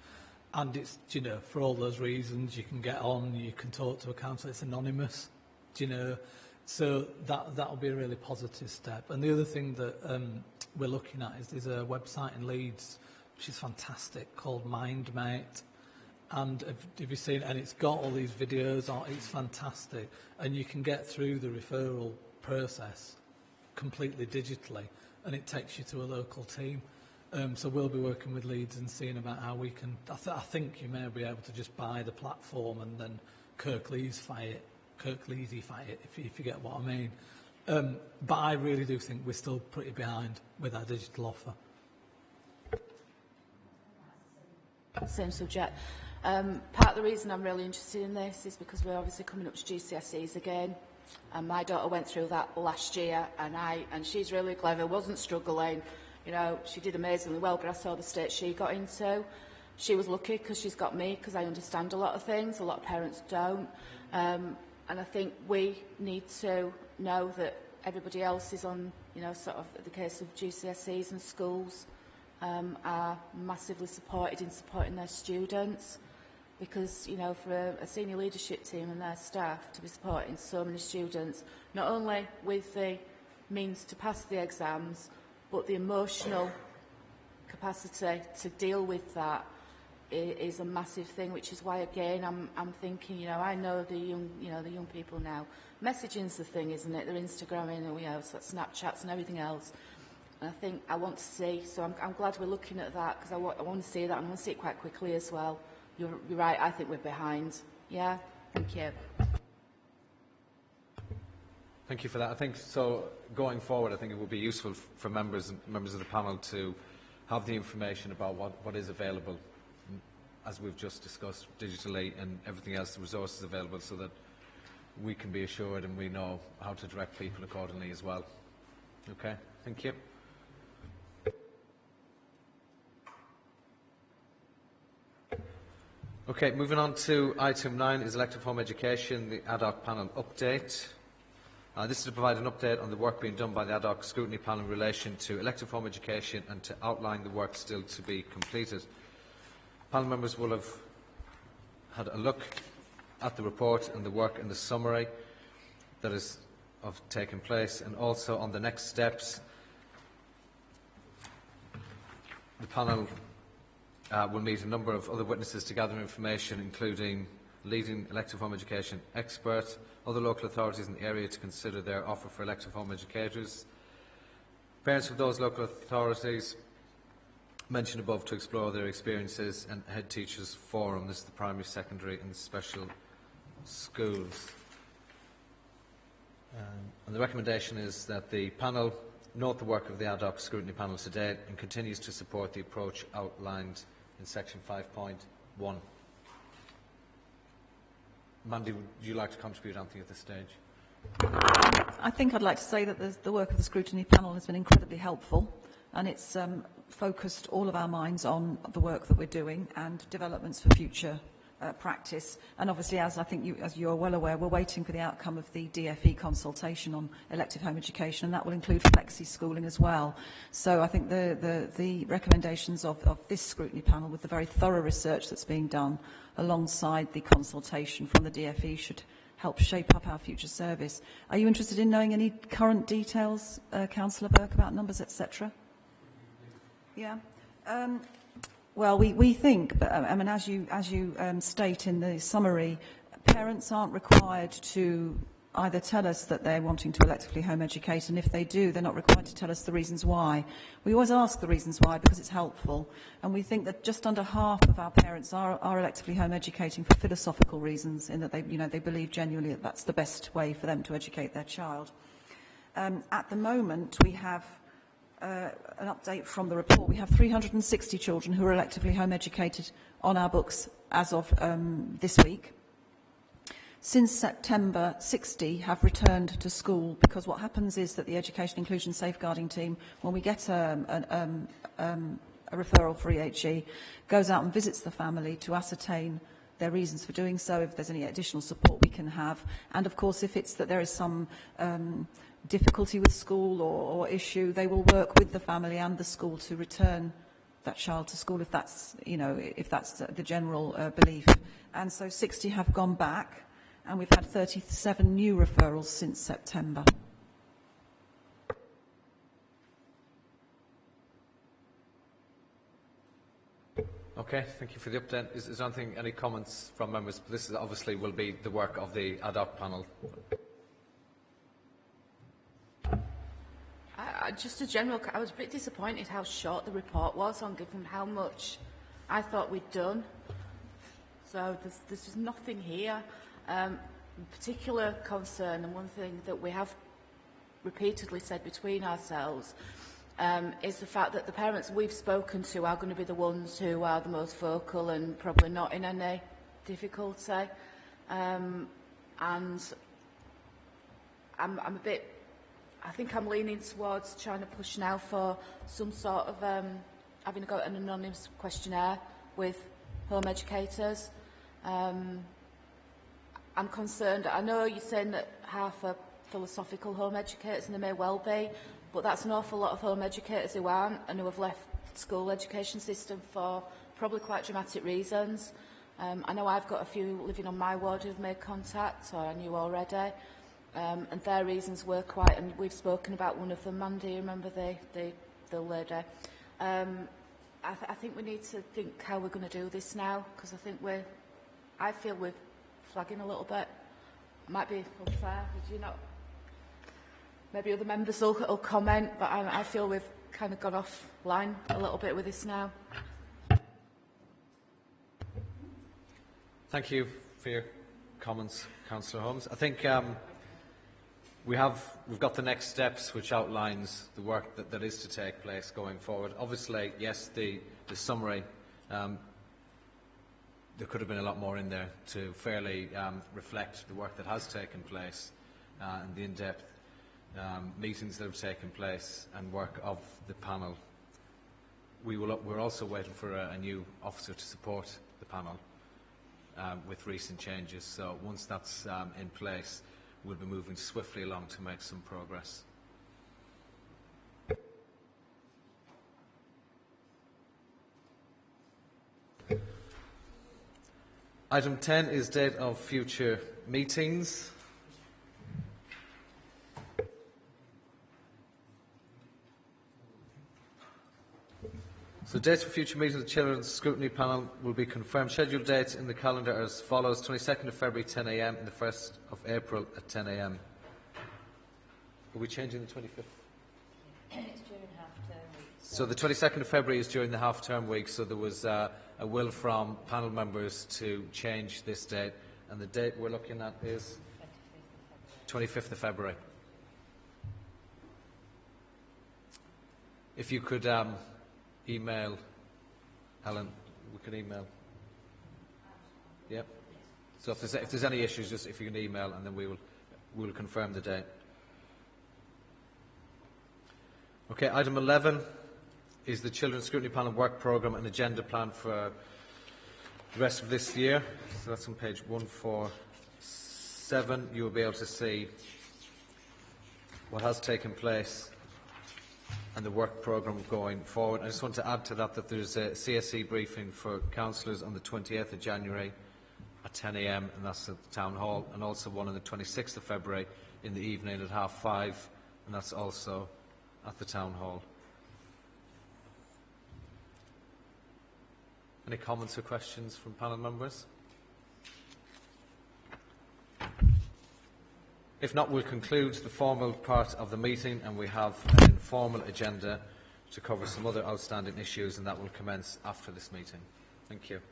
And it's, you know, for all those reasons, you can get on, you can talk to a counsellor, it's anonymous, you know, so that'll be a really positive step. And the other thing that we're looking at is there's a website in Leeds which is fantastic called MindMate. And have you seen it? And it's got all these videos on, it's fantastic. And you can get through the referral process completely digitally, and it takes you to a local team. So we'll be working with Leeds and seeing about how we can, I think you may be able to just buy the platform and then Kirkleesify it, if you get what I mean. But I really do think we're still pretty behind with our digital offer. Same subject. Part of the reason I'm really interested in this is because we're obviously coming up to GCSEs again, and my daughter went through that last year, and she's really clever, wasn't struggling, you know, she did amazingly well, but I saw the state she got into, she was lucky because she's got me, because I understand a lot of things, a lot of parents don't. And I think we need to know that everybody else is on, you know, sort of the case of GCSEs and schools are massively supported in supporting their students, because, you know, for a senior leadership team and their staff to be supporting so many students, not only with the means to pass the exams, but the emotional capacity to deal with that is a massive thing, which is why, again, I'm thinking, you know, I know the young people now. Messaging's the thing, isn't it? They're Instagramming and, you know, Snapchats and everything else. And I think I want to see, so I'm glad we're looking at that, because I want to see that, and I want to see it quite quickly as well. You're right, I think we're behind. Yeah, thank you. Thank you for that. I think, so going forward, I think it would be useful for members of the panel to have the information about what is available, as we've just discussed, digitally and everything else, the resources available, so that we can be assured and we know how to direct people accordingly as well. Okay, thank you. Okay, moving on to item 9 is elective home education, the ad hoc panel update. This is to provide an update on the work being done by the ad hoc scrutiny panel in relation to elective home education and to outline the work still to be completed. Panel members will have had a look at the report and the work in the summary that is taken place, and also on the next steps. The panel will meet a number of other witnesses to gather information, including leading elective home education experts, other local authorities in the area to consider their offer for elective home educators, parents of those local authorities mentioned above to explore their experiences, and head teachers forum. This is the primary, secondary and special schools. And the recommendation is that the panel note the work of the ad hoc scrutiny panel to date and continues to support the approach outlined in section 5.1. Mandy, would you like to contribute anything at this stage? I think I'd like to say that the work of the scrutiny panel has been incredibly helpful, and it's focused all of our minds on the work that we're doing and developments for future practice. And obviously, as you're well aware, we're waiting for the outcome of the DFE consultation on elective home education, and that will include flexi schooling as well. So I think the recommendations of this scrutiny panel, with the very thorough research that's being done alongside the consultation from the DFE, should help shape up our future service. Are you interested in knowing any current details, Councillor Burke, about numbers, etc.? Yeah. Well, we think, but I mean, as you state in the summary, parents aren't required to either tell us that they're wanting to electively home educate, and if they do, they're not required to tell us the reasons why. We always ask the reasons why because it's helpful, and we think that just under half of our parents are electively home educating for philosophical reasons, in that they believe genuinely that that's the best way for them to educate their child. At the moment, we have an update from the report. We have 360 children who are electively home educated on our books as of this week. Since September, 60 have returned to school, because what happens is that the Education Inclusion Safeguarding Team, when we get a referral for EHE, goes out and visits the family to ascertain their reasons for doing so, if there's any additional support we can have, and of course if it's that there is some difficulty with school or issue, they will work with the family and the school to return that child to school, if that's the general belief. And so 60 have gone back, and we've had 37 new referrals since September. Okay, thank you for the update. Is there any comments from members? This obviously will be the work of the ad hoc panel. Just a general, I was a bit disappointed how short the report was, on given how much I thought we'd done. So there's just nothing here. Particular concern, and one thing that we have repeatedly said between ourselves, is the fact that the parents we've spoken to are going to be the ones who are the most vocal and probably not in any difficulty. And I'm a bit, I think I'm leaning towards trying to push now for some sort of having an anonymous questionnaire with home educators. I'm concerned. I know you're saying that half are philosophical home educators, and they may well be, but that's an awful lot of home educators who aren't and who have left the school education system for probably quite dramatic reasons. I know I've got a few living on my ward who've made contact, or I knew already, and their reasons were quite, and we've spoken about one of them, Mandy, you remember the lady. I think we need to think how we're going to do this now, because I feel we're flagging a little bit. Might be unfair, would you not? Maybe other members will comment, but I feel we've kind of gone offline a little bit with this now. Thank you for your comments, Councillor Holmes. I think we've got the next steps, which outlines the work that is to take place going forward. Obviously, yes, the summary, there could have been a lot more in there to fairly reflect the work that has taken place and the in-depth meetings that have taken place and work of the panel. We're also waiting for a new officer to support the panel with recent changes. So once that's in place, we'll be moving swiftly along to make some progress. Item 10 is date of future meetings. So dates for future meetings of the Children's Scrutiny Panel will be confirmed. Scheduled dates in the calendar are as follows: 22nd of February 10 a.m. and the 1st of April at 10 a.m. Are we changing the 25th? It's during half-term week. So the 22nd of February is during the half-term week, so there was a will from panel members to change this date, and the date we're looking at is 25th of February. If you could email Helen, we could email. Yep. So if there's any issues, just if you can email, and then we will confirm the date. Okay. Item 11 is the Children's Scrutiny Panel Work Programme and Agenda Plan for the rest of this year. So that's on page 147. You will be able to see what has taken place and the work programme going forward. I just want to add to that there's a CSE briefing for councillors on the 28th of January at 10 a.m, and that's at the Town Hall, and also one on the 26th of February in the evening at 5:30, and that's also at the Town Hall. Any comments or questions from panel members? If not, we'll conclude the formal part of the meeting, and we have an informal agenda to cover some other outstanding issues, and that will commence after this meeting. Thank you.